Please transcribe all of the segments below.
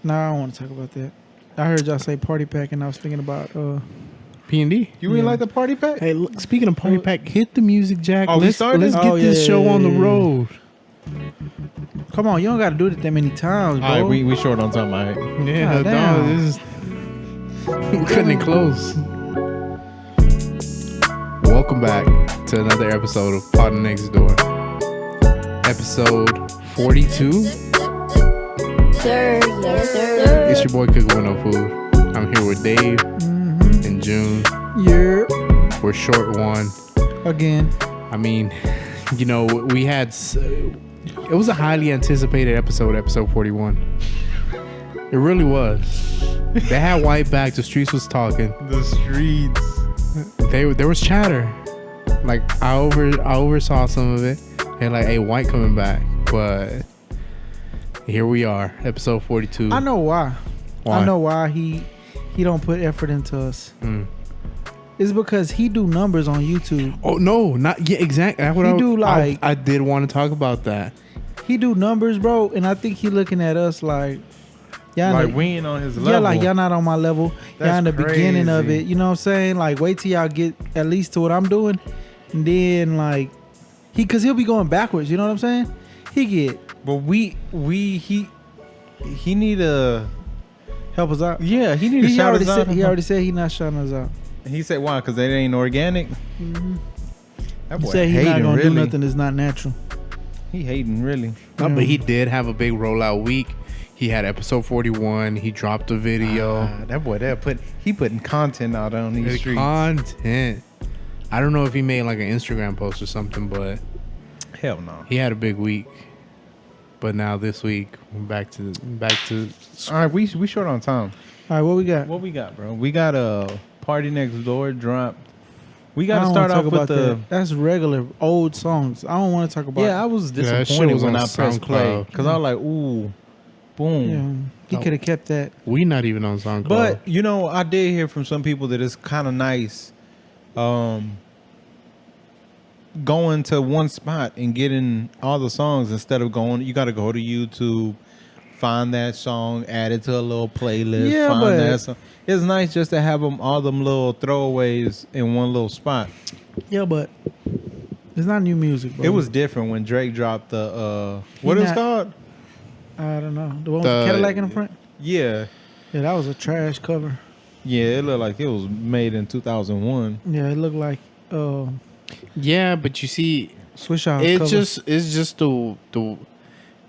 Nah, I don't want to talk about that. I heard y'all say party pack, and I was thinking about P&D. You really like the party pack? Hey, look, speaking of party pack, hit the music, Jack. Oh, we let's started? get Oh, this yeah, show yeah, on the yeah. road. Come on, you don't got to do it that many times, bro. All right, we short on time, all right. Yeah, God dog, damn. this is we're cutting it close. Welcome back to another episode of Pod Next Door. Episode 42. Sir, yes, sir. It's your boy Cooking With No Food. I'm here with Dave and June. Yeah. We're short one. Again. I mean, you know, we had it was a highly anticipated episode 41. It really was. They had White back. The streets was talking. The streets. There was chatter. Like I oversaw some of it, and like, hey, White coming back. But here we are, episode 42. I know why. Why? I know why he don't put effort into us. Mm. It's because he do numbers on YouTube. Oh no, not yeah, exactly. That's what He I do, like- I did want to talk about that. He do numbers, bro, and I think he looking at us like, y'all Like, not- we ain't on his level. yeah, like y'all not on my level. Y'all That's in the beginning of crazy. it. You know what I'm saying? Like, wait till y'all get at least to what I'm doing, and then like he'll be going backwards. You know what I'm saying? He get But he need a... help us out. Yeah, he need to He shout already us said out. he already said he not shouting us out. He said why? Because they ain't organic? That He boy said he not hating, gonna really. do nothing that's not natural. He hating, really. No, but he did have a big rollout week. He had episode 41. He dropped a video. That boy there putting content out on these The streets. content. I don't know if he made like an Instagram post or something, but Hell no. he had a big week. But now this week, we're back to. All right, we short on time. All right, what we got? What we got, bro? We got a Party Next Door drop. We I got to don't start wanna off talk with about the... that. That's regular old songs. I don't want to talk about. Yeah, I was Yeah, that shit disappointed was when on I pressed play. SoundCloud. Because I was like, ooh, boom. Yeah, he could have kept that. We not even on SoundCloud. But, you know, I did hear from some people that it's kind of nice going to one spot and getting all the songs instead of going... You got to go to YouTube, find that song, add it to a little playlist, Yeah, find but- that song. It's nice just to have all them little throwaways in one little spot. Yeah, but it's not new music, bro. It was different when Drake dropped the... what He it's not- called? I don't know. The one with the The- Cadillac in the front. Yeah. Yeah, that was a trash cover. Yeah, it looked like it was made in 2001. Yeah, it looked like yeah, but you see, Swish Out. it's just the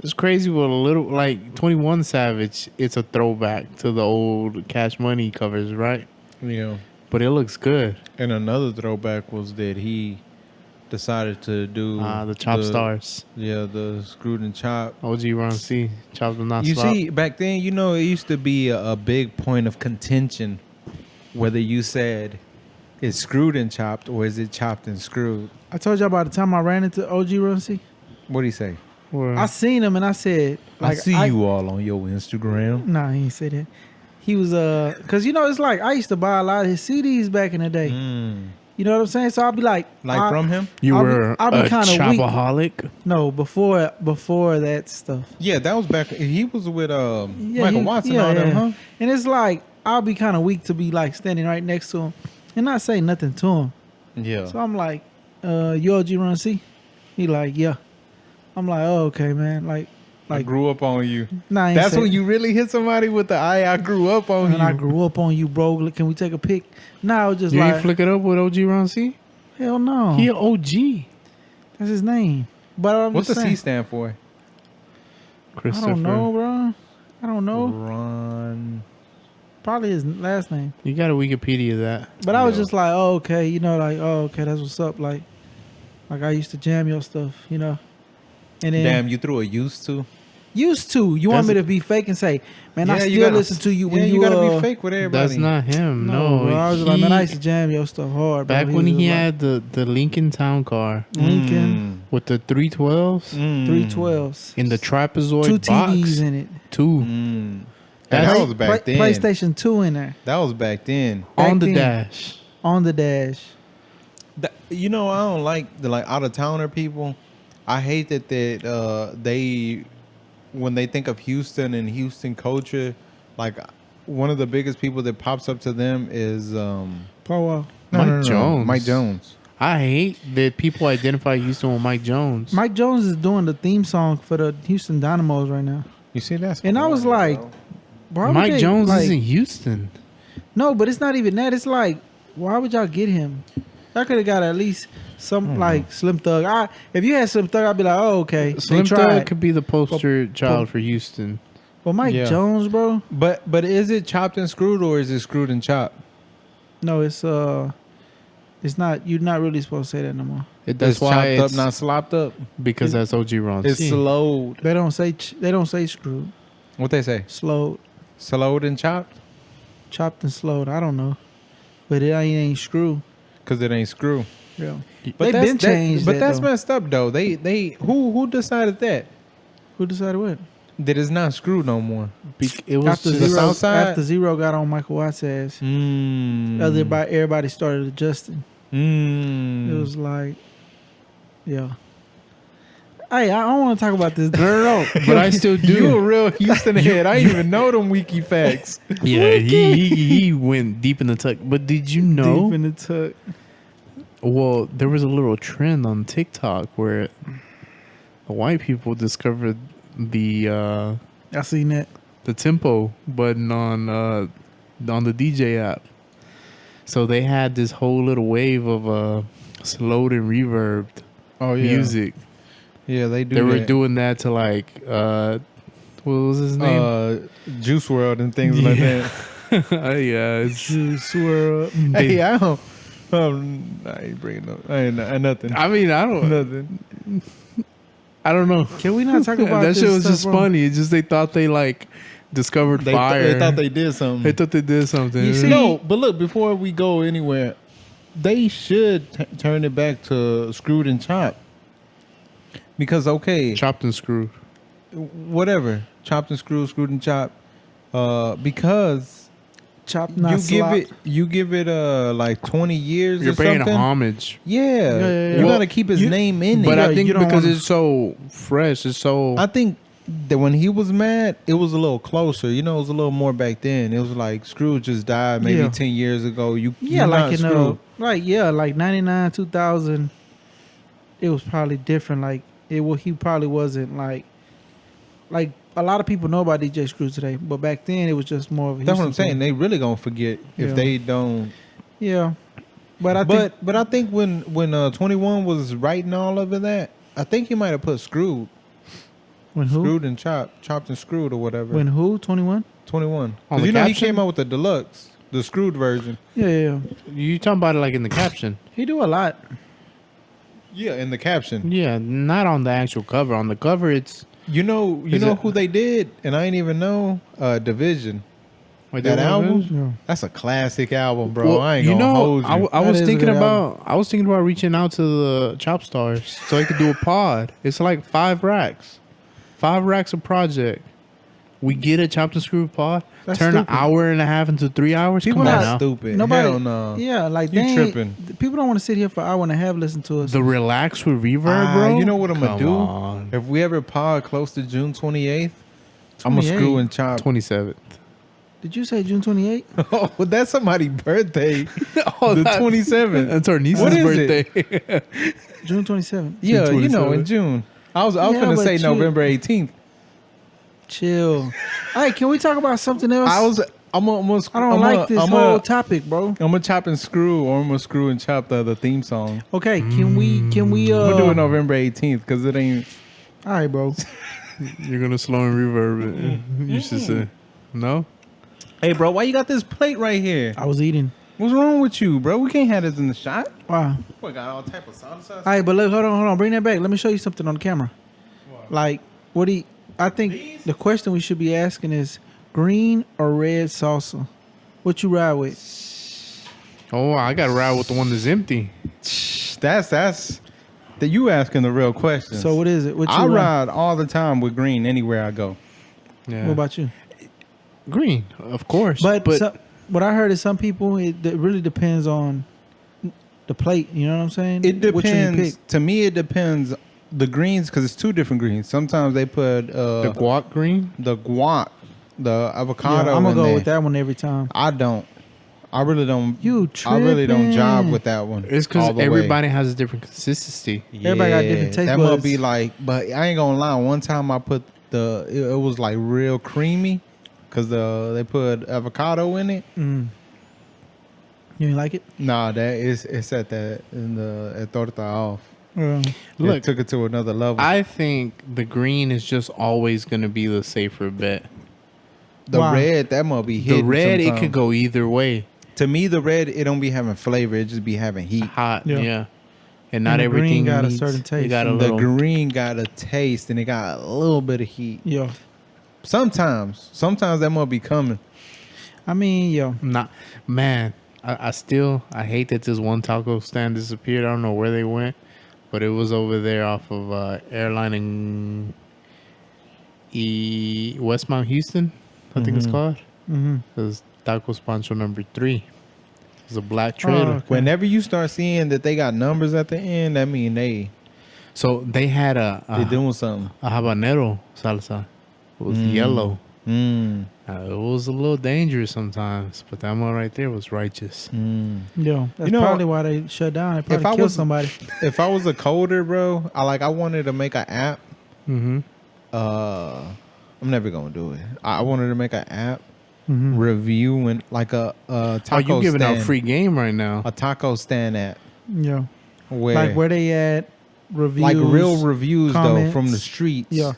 it's crazy with a little like 21 Savage. It's a throwback to the old Cash Money covers, right? Yeah. But it looks good. And another throwback was that he decided to do The Chop Stars. Yeah, the Screwed and Chop. OG Ron C. Chopped and Not You Slop. see, back then, you know, it used to be a big point of contention whether you said it's screwed and chopped or is it chopped and screwed. I told you about the time I ran into OG Runcy. What do you say? Where- I seen him and I said, I like, see you all on your Instagram. Nah, he ain't say that. He was cause you know it's like I used to buy a lot of his CDs back in the day. You know what I'm saying? So I'll be like, From him? you I'll be- were I'll be a kinda weak. chopaholic. no, before that stuff. Yeah, that was back. He was with Yeah, Michael he- Watson yeah, and all them, yeah. huh? And it's like I'll be kind of weak to be like standing right next to him and not say nothing to him. Yeah. So I'm like, you OG Run C? He like, yeah. I'm like, oh, okay, man. Like, I grew up on you. nah, I ain't That's say- when you really hit somebody with the I grew up on And you. I grew up on you, bro. Look, can we take a pic? Nah, I was just You like, ain't flick it up with OG Ron C? hell no. He an OG. That's his name. But I'm What just does saying, he stand for? I Christopher. don't know, bro. I don't know. Ron. Probably his last name. You got to Wikipedia that. But I was Yeah. just like, oh, okay, you know, like, oh, okay, that's what's up. Like I used to jam your stuff, you know. And then Damn, you threw a used to? used to. You want me to be fake and say, man, I still listen to you when you gotta be fake with everybody. That's not him. No, bro, I was like, man, I used to jam your stuff hard. Bro. back when was he like, had the Lincoln Town car Lincoln with the 312s 312s, in the trapezoid two box. TVs in it, Two. That was back then. PlayStation 2 in there That was back then. On the then. dash. on the dash. You know, I don't like the out of towner people. I hate that they when they think of Houston and Houston culture, Like one of the biggest people that pops up to them is Paul Wall. Mike Jones. Mike Jones. I hate that people identify Houston with Mike Jones. Mike Jones is doing the theme song for the Houston Dynamos right now. You see that? And I was like, why would Mike they, Jones like, is in Houston. No, but it's not even that. It's like, why would y'all get him? Y'all could have got at least some like Slim Thug. If you had Slim Thug, I'd be like, oh, okay. Slim they Thug tried. could be the poster child for Houston. But Mike Yeah. Jones, bro. But is it chopped and screwed or is it screwed and chopped? No, it's not. You're not really supposed to say that no more. That's It's why chopped it's up, not slopped up. because that's OG Ron It's C. slowed. They don't say screwed. What they say? Slowed, Slowed and chopped? chopped and slowed. I don't know, but it ain't screw. Because it ain't screw. Yeah. But They that's, been changed But that, that's though. messed up though. They who decided that? Who decided what? That it's not screwed no more. It was After the just, Zero, South Side? after Zero got on Michael Watts' ass, Mm. everybody started adjusting. Mm. It was like, yeah. Hey, I don't want to talk about this. no, but I still do. You a real Houston head. I didn't even know them wiki facts. Yeah, he went deep in the tuck. But did you know? Deep in the tuck. Well, there was a little trend on TikTok where the white people discovered the I seen that. tempo button on the DJ app. So they had this whole little wave of slowed and reverbed Oh music. Yeah, they do. They were that. doing that to like what was his name? Juice World and things like that. Yeah, it's, Juice WRLD. Hey, I don't. I ain't bringing up. I ain't nothing. I mean, Nothing. I don't know. Can we not talk about that this shit was stuff, just bro? funny. It's just they thought they like discovered fire. They thought they did something. They thought they did something. You see- No, but look, before we go anywhere, they should turn it back to screwed and chopped. Because Chopped and screwed. whatever, chopped and screwed, screwed and chopped. Because Chop not slopped. you give it like 20 years You're or paying something. homage. yeah. You Well, gotta keep his name in But there. I think you don't because wanna- it's so fresh, it's so. I think that when he was mad, it was a little closer. You know, it was a little more back then. It was like Scrooge just died maybe Yeah. 10 years ago. Yeah, you're like not in Scrooge. like 99, 2000. It was probably different. Like he probably wasn't like a lot of people know about DJ Screw today, but back then it was just more of a That's what I'm Houston saying. thing. They really gonna forget Yeah. if they don't. Yeah, but I But think I think when 21 was writing all of that, I think he might have put screwed, when who screwed and chopped and screwed or whatever. when who 21. 21, On because the you know he caption? came out with the deluxe, the screwed version. Yeah. You talking about it like in the caption? He do a lot. Yeah, in the caption. Yeah, not on the actual cover. On the cover, it's You know Is it- who they did, and I didn't even know. Division. wait, That there album? was- Yeah. That's a classic album, bro. Well, I ain't you gonna know, hold you. I That was is a thinking good about reaching out to the Chop Stars so I could do a pod. It's like 5 racks of project. We get a chopped and screwed pod. That's turn stupid. an hour and a half into 3 hours. People Come on not now. stupid. Nobody. Hell no. Yeah, like You they ain't- tripping. People don't want to sit here for an hour and a half listen to us. The relax with reverb, bro. You know what I'm gonna Come do? on. If we ever pod close to June 28th, I'm gonna 28th. screw and chop. 27th. Did you say June 28th? Oh, well, that's somebody's birthday. Oh, the that- 27th. That's our niece's What is it? birthday. June 27th. Yeah, you know, 27th. in June. I was Yeah, gonna but say you- November 18th. Chill. Hey, can we talk about something else? I don't like this whole topic, bro. I'm gonna chop and screw, or I'm gonna screw and chop the theme song. Okay, can we We'll do it November 18th because it ain't. All right, bro. You're gonna slow and reverb it. You should say no. Hey, bro, why you got this plate right here? I was eating. What's wrong with you, bro? We can't have this in the shot. Wow. Boy, got all type of sauce. All right, but look, hold on. Bring that back. Let me show you something on the camera. Like, I think the question we should be asking is green or red salsa. What you ride with? Oh, I got to ride with the one that's empty. That's that you asking the real questions. So what is it? What you I ride all the time with green anywhere I go. Yeah. What about you? green? Of course. But what I heard is some people it really depends on the plate. You know what I'm saying? It Which one you depends. pick. To me, it depends. The greens, because it's two different greens. Sometimes they put the guac green. the guac. the avocado. I'm gonna in go there. with that one every time. I don't. I really don't. You I really don't tripping. jive with that one. It's all because the way. everybody has a different consistency. Everybody got different taste That buds. must be like, but I ain't gonna lie. One time I put it was like real creamy because they put avocado in it. Mm. You ain't like it? Nah, it's at that in the torta off. Mm. Look, It took it to another level. I think the green is just always going to be the safer bet. The Why? red, that must be The hidden red, it sometimes. could go either way. To me, the red, it don't be having flavor. It just be having heat. Hot, Yeah. yeah. And not And the green everything got a needs- certain It taste. got a The little. green got a taste and it got a little bit of heat. Yo, Sometimes that must be coming. I mean, yo, Not man. I hate that this one taco stand disappeared. I don't know where they went, but it was over there off of Airline in Westmount Houston, I think it's called. mm-hmm. It was Tacos Pancho number 3. It was a black trailer. okay. Whenever you start seeing that they got numbers at the end, that mean they So they had they doing something. a habanero salsa. It was yellow. Mm, It was a little dangerous sometimes, but that one right there was righteous. Yo, that's You know, probably why they shut down. They if I probably killed was- somebody. If I was a coder, bro, I wanted to make an app. Mm-hmm. I'm never gonna do it. I wanted to make an app Mm-hmm. reviewing like a Oh, taco you giving stand, out free game right now? a taco stand app Yo, where like where they at? Reviews, like real reviews though comments. from the streets. Yeah, like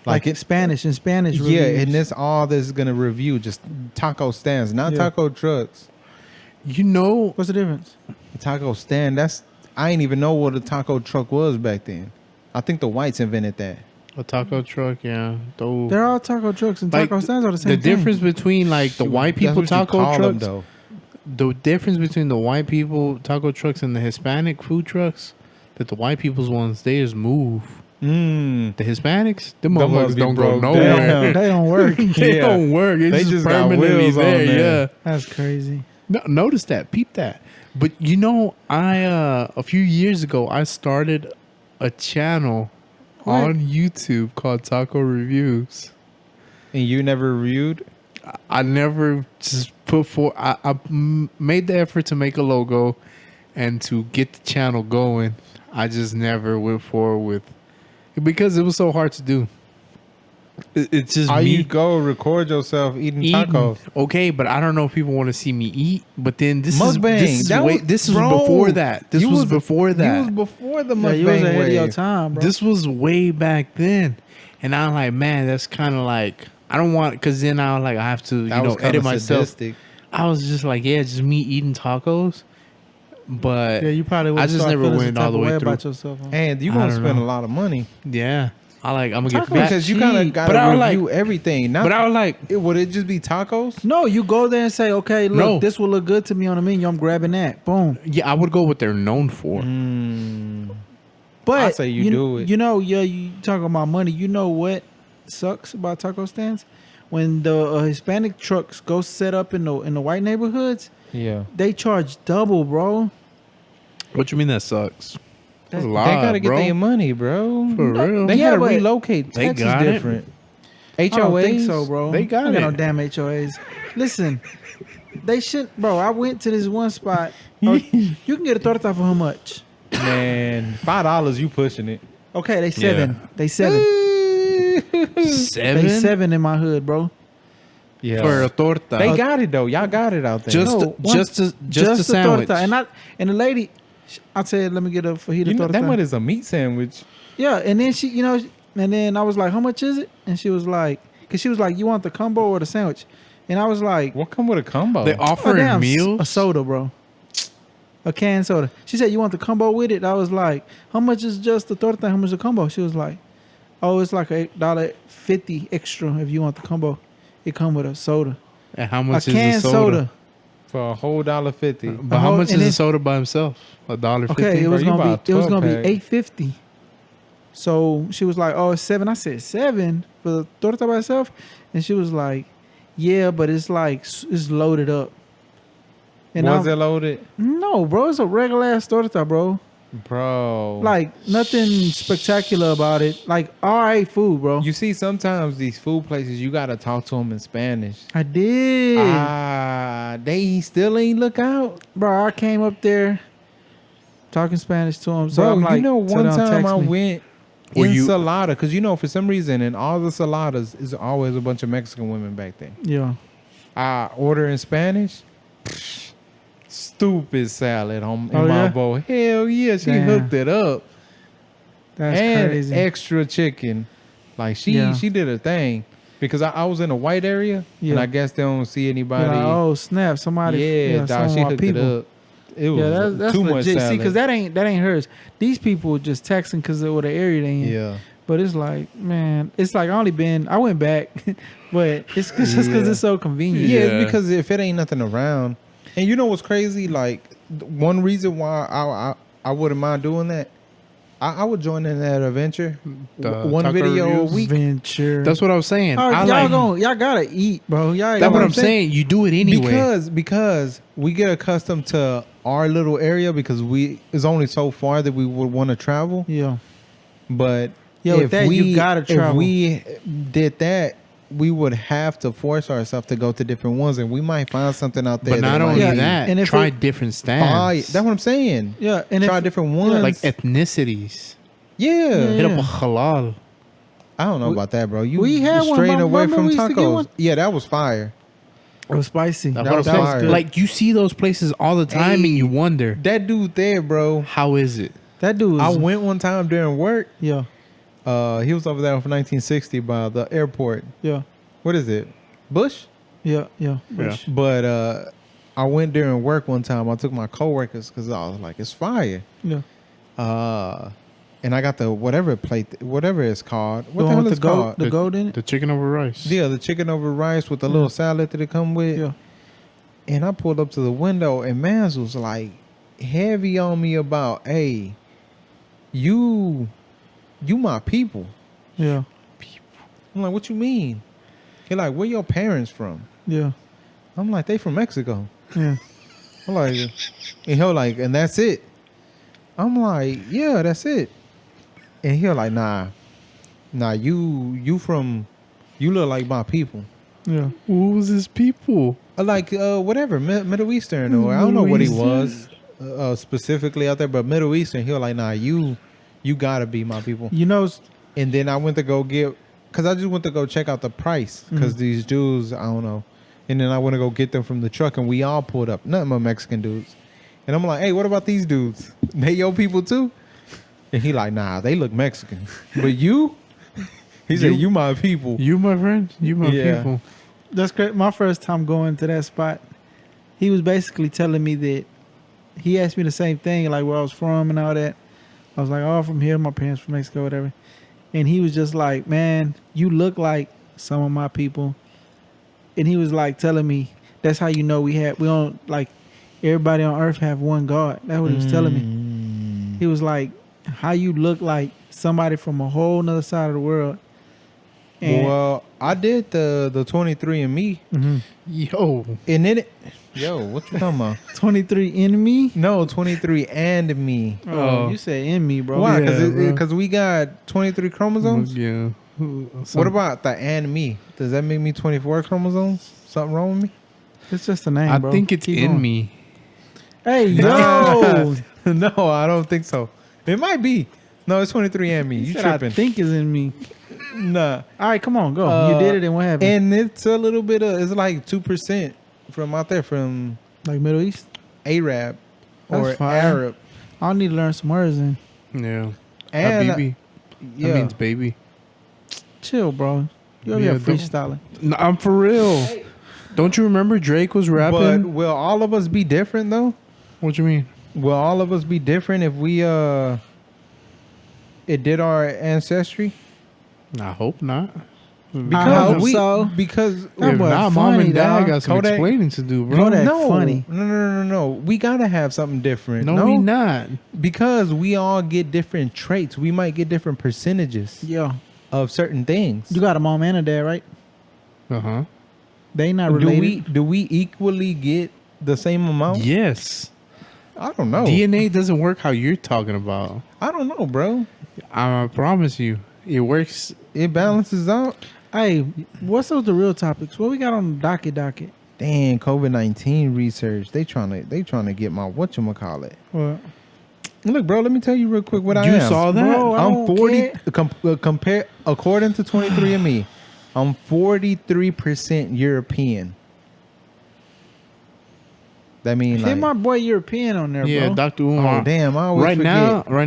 like in Spanish. In Spanish, Yeah, reviews. and that's all that's gonna review, just taco stands, not Yeah. taco trucks. You know, What's the difference? A taco stand, I ain't even know what a taco truck was back then. I think the whites invented that. a taco truck, yeah. Those, They're all taco trucks and Like, taco stands are the same the thing. difference between like the white That's people what you taco call them, trucks, though. the difference between the white people taco trucks and the Hispanic food trucks, that the white people's ones, they just move. Mm. The Hispanics, them Them motherfuckers must be don't go broke They nowhere. don't, they don't work. They Yeah. don't work. It's They just just got permanently wheels on there. there. Yeah. That's crazy. No, notice that. Peep that. But you know, I a few years ago I started a channel What? on YouTube called Taco Reviews. And you never reviewed? I never just put for. Made the effort to make a logo and to get the channel going. I just never went forward with because it was so hard to do. It's just How me you go record yourself eating eating. tacos? Okay, but I don't know if people want to see me eat. But then this Mukbang. is That way, was- this was bro, before that. This you was was- before that. You was before the Yeah, you was mukbang ahead of your wave. time, bro. This was way back then, and I'm like, man, that's kind of like I don't want because then I was like I have to That was kinda edit myself. sadistic. I was just like, yeah, just me eating tacos, but yeah, you probably would. I just never went all the way through. about yourself. Huh? And you I gonna don't spend know. a lot of money yeah, I'm gonna get Tacos fat. because you kind of cheap. got But I to was review everything. Not, But I was like, would it just be tacos? No, you go there and say, okay, look, No. this will look good to me on the menu. I'm grabbing that. Boom. yeah, I would go what they're known for. But I say you do it. You know, yeah, you talking about money. You know what sucks about taco stands? When the Hispanic trucks go set up in the white neighborhoods, Yeah, they charge double, bro. What you mean that sucks? That's a they lot, gotta get bro. their money, bro. For real. They Yeah, had to but relocate. they Texas got it. different. I don't think HOAs? so, bro. They got I no it. damn HOAs. Listen, they should, bro. I went to this one spot. Oh, you can get a torta for how much? Man, $5 you pushing it. Okay, they seven. Yeah. They seven. Seven They seven in my hood, bro. Yeah, for a torta. they got it though. Y'all got it out there. Just No, one- just a sandwich. torta. And the lady, I said, let me get a fajita you know, torta. that one is a meat sandwich. Yeah, and then she, you know, and then I was like, how much is it? And she was like, because she was like, you want the combo or the sandwich? And I was like, What come with a combo? They oh, offering damn, meals. a soda, bro. A canned soda. She said, you want the combo with it? I was like, how much is just the torta? How much is the combo? She was like, oh, it's like $1.50 extra if you want the combo. It come with a soda. And how A much is the canned soda? soda. for a whole $1.50. But how whole- much and is then- a soda by himself? $1.50. Okay, it Bro, was you gonna about be $8.50. 12-pack. So she was like, "Oh, it's 7." I said 7 for the torta by itself, and she was like, "Yeah, but it's like it's loaded up." And Was I'm, it loaded? no, bro, it's a regular ass torta, bro. bro. Like nothing spectacular about it. Like all right food, bro. You see, sometimes these food places, you gotta talk to them in Spanish. I did, They still ain't look out, bro. I came up there talking Spanish to him. So bro. I'm like, you know, so one don't time text I me. went Were you- enchilada because you know, for some reason, in all the saladas is always a bunch of Mexican women back there. Yeah, I order in Spanish. Stupid salad in Oh, my yeah? bowl. Hell yeah, she Damn. hooked it up. that's and crazy. extra chicken. Like she Yeah. did her thing because I was in a white area and Yeah. I guess they don't see You're anybody. like, oh snap! Somebody, yeah, dog, some she of my hooked people. it up. It was Yeah, that's too much legit. See, salad. because that ain't hers. These people just texting because of what the area they in. yeah, But it's like, man, it's like I went back, but it's just because Yeah. it's so convenient. yeah, Yeah. it's because if it ain't nothing around, and you know what's crazy? Like one reason why I wouldn't mind doing that, I would join in that adventure. The One taco video a reviews? week. Venture. That's what I was saying. Oh, I y'all gotta eat, bro. Y'all That's what gotta- I'm saying. You do it anyway. Because we get accustomed to our little area because it's only so far that we would want to travel. Yeah. But Yeah, with that, you gotta if travel. we did that, we would have to force ourselves to go to different ones, and we might find something out there. But not that only might Yeah, be that, and if try it- different fire. stands. That's what I'm saying. Yeah, and Try if, different ones. Like ethnicities. yeah. Hit Yeah. up a halal. I don't know We- about that, bro. You we had one. straying away Remember from we used to get tacos. one? Yeah, that was fire. it was spicy. That's That what was I'm saying. fire. Like you see those places all the time, Hey. and you wonder That dude there, bro. how is it. That dude was. I went one time during work. Yeah, He was over there for 1960 by the airport. yeah, What is it? Bush? yeah. Yeah. But I went during work one time. I took my coworkers because I was like, it's fire. Yeah. And I got the whatever it's called. What The the one hell with is the it goat, called? the goat in it. The chicken over rice. Yeah, the chicken over rice with the Yeah. little salad that it come with. Yeah. And I pulled up to the window, and Mans was like heavy on me about, hey, you my people. Yeah. I'm like, what you mean? He like, where your parents from? Yeah. I'm like, they from Mexico. Yeah. I'm like, and he'll like, and that's it. I'm like, yeah, that's it. And he'll like, nah, you look like my people. Yeah. Who was his people? Like whatever, Middle Eastern, or I don't know what he Middle was specifically out there, but Middle Eastern. He'll like, nah, you gotta be my people. You know, And then I went to go because I just went to go check out the price because these dudes, I don't know. And then I went to go get them from the truck, and we all pulled up. Nothing but Mexican dudes. And I'm like, hey, what about these dudes? They your people too? And he like, nah, they look Mexican. But you? He said, you my people. You, my friend. You, my Yeah. people. that's great. My first time going to that spot, he was basically telling me that he asked me the same thing, like where I was from and all that. I was like, oh, I'm from here. My parents from Mexico, whatever. And he was just like, man, you look like some of my people. And he was like telling me, that's how you know we don't like everybody on earth have one God. That's what he was telling me. He was like, how you look like somebody from a whole nother side of the world. And Well, I did the 23andMe, Mhm. Yo. and then yo, what you talking about? 23 in me. No, 23andMe. Oh, Oh. you said in me, bro. Why? Yeah, bro. Because we got 23 chromosomes. Yeah. What about the and me? Does that make me 24 chromosomes? Something wrong with me? It's just a name, I bro. think it's Keep in going. me. Hey, yo. No, I don't think so. It might be. No, it's 23andMe. He You said, tripping? I think is in me. Nah. All right, come on, go. You did it, and what happened? And it's a little bit of, it's like 2% from out there, from Like Middle East. Arab or That's fine. Arab. I need to learn some words. And Yeah. And Habibi. yeah. That means baby. chill, bro. You over Yeah, here don't- freestyling. No, I'm for real. Don't you remember Drake was But rapping? will all of us be different though? What you mean? Will all of us be different if we it did our ancestry? I hope not. I hope so. Because That If boy not, mom funny, and dad dog. got some Kodak- explaining to do, bro. Kodak no, funny. No. We gotta have something different. No, we not. Because we all get different traits. We might get different percentages Yeah. of certain things. You got a mom and a dad, right? Uh-huh. They not do related. we equally get the same amount? Yes. I don't know. DNA doesn't work how you're talking about. I don't know, bro. I promise you, it works. It balances out. Hey, what's up with the real topics? What we got on the docket? Damn, COVID-19 research. They trying to get my whatchamacallit. What? Look, bro, let me tell you real quick what I You am. saw that? Bro, I I'm don't 40 care. compare according to 23andMe. I'm 43% European. That mean Hit like my boy European on there, Yeah, bro. Dr. Umar. oh damn, I always Right forget.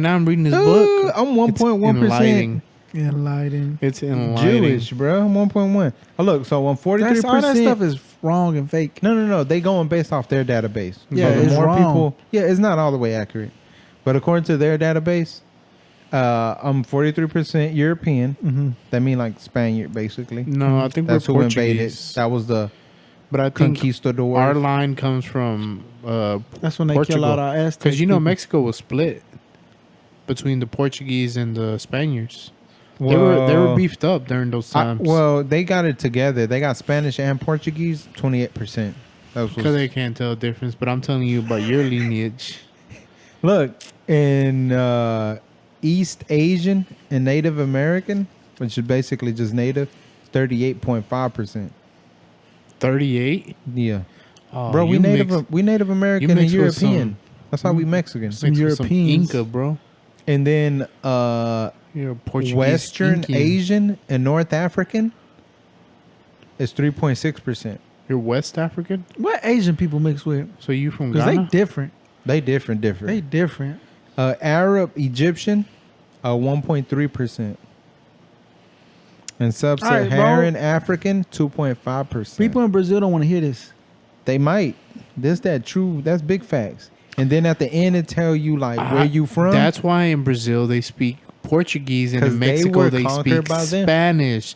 now, I'm reading his book. I'm It's 1.1% enlightening. Enlightened. It's enlightening. Jewish, bro. I'm 1.1. Oh, look, so I'm 43%. That's all that stuff is wrong and fake. No. They going based off their database. Yeah, the it's wrong. people. Yeah, it's not all the way accurate, but according to their database, I'm 43% European. Mm-hmm. That mean like Spaniard, basically. No, I think That's we're who invaded. Portuguese. That was the But I think conquistadors. our line comes from That's when they Portugal. kill out our Aztecs. because you know people. Mexico was split between the Portuguese and the Spaniards. They were beefed up during those times. well, they got it together. They got Spanish and Portuguese. 28%. That because was they can't tell the difference. But I'm telling you about your lineage. look in East Asian and Native American, which is basically just Native. 38.5%. 38. Yeah. Oh, Bro, we you Native mix- we Native American and mix with European. That's why we Mexican. mix with some Europeans. Inca, bro. And then You're a Portuguese. Western Incan. Asian and North African is 3.6%. You're West African. What Asian people mix with? So you from Because they Ghana? different. They different. They different. Arab Egyptian 1.3%. And Sub-Saharan African 2.5%. People in Brazil don't want to hear this. They might. That's big facts. And then at the end it tell you like where you from. That's why in Brazil they speak Portuguese, and 'Cause in they Mexico were they conquered speak by them. Spanish.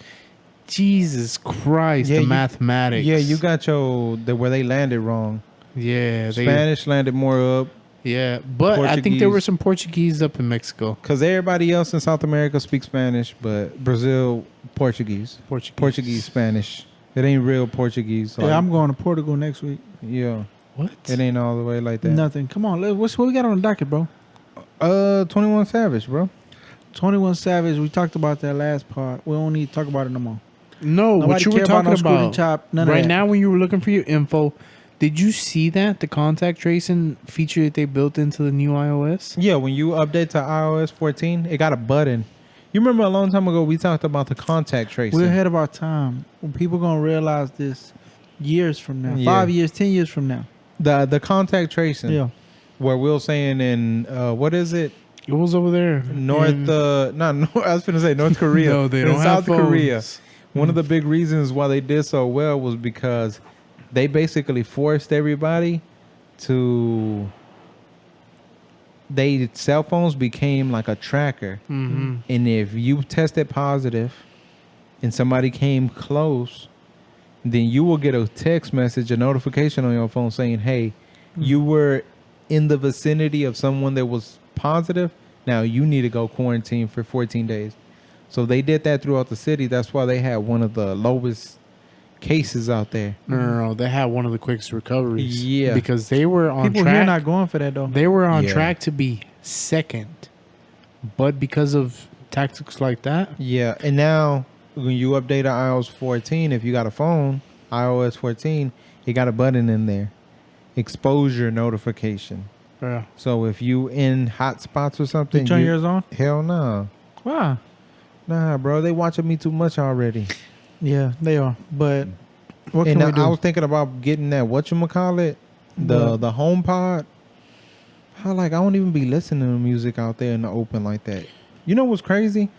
Jesus Christ, Yeah, the you- mathematics. yeah, you got where they landed wrong. Yeah, they, Spanish landed more up yeah, but I think there Portuguese. were some Portuguese up in Mexico. because everybody else in South America speaks Spanish, but Brazil Portuguese, Spanish. It ain't real Portuguese. Yeah, I'm going to Portugal next week. Yeah, What? it ain't all the way like that. Nothing. Come on. What we got on the docket, bro? 21 Savage, bro. 21 Savage. We talked about that last part. We don't need to talk about it no more. No, what Nobody you were care talking no Scooty about Chop, none of right that. now when you were looking for your info. Did you see that the contact tracing feature that they built into the new iOS? Yeah, when you update to iOS 14, it got a button. You remember a long time ago we talked about the contact tracing. We're ahead of our time. When people gonna realize this years from now, Yeah. 5 years, 10 years from now. The contact tracing. Yeah. Where Will saying in what is it? It was over there. North in- not North, I was gonna say North Korea. No, they In don't have South Korea. phones. One of the big reasons why they did so well was because they basically forced everybody to cell phones became like a tracker. Mhm. And if you tested positive and somebody came close, then you will get a text message, a notification on your phone saying, hey, you were in the vicinity of someone that was positive. Now you need to go quarantine for 14 days. So they did that throughout the city. That's why they had one of the lowest cases out there. No. They had one of the quickest recoveries. Yeah. Because they were on People track. here not going for that though. They were on Yeah. track to be second. But because of tactics like that, Yeah. And now when you update to iOS 14, if you got a phone, iOS 14, it got a button in there. Exposure notification. yeah. So if you in hot spots or something, You turn yours on? hell no. Why? Nah, bro, they watching me too much already. Yeah, they are. But what And can we do? I was thinking about getting that whatchamacallit, the HomePod. I don't even be listening to music out there in the open like that. You know what's crazy?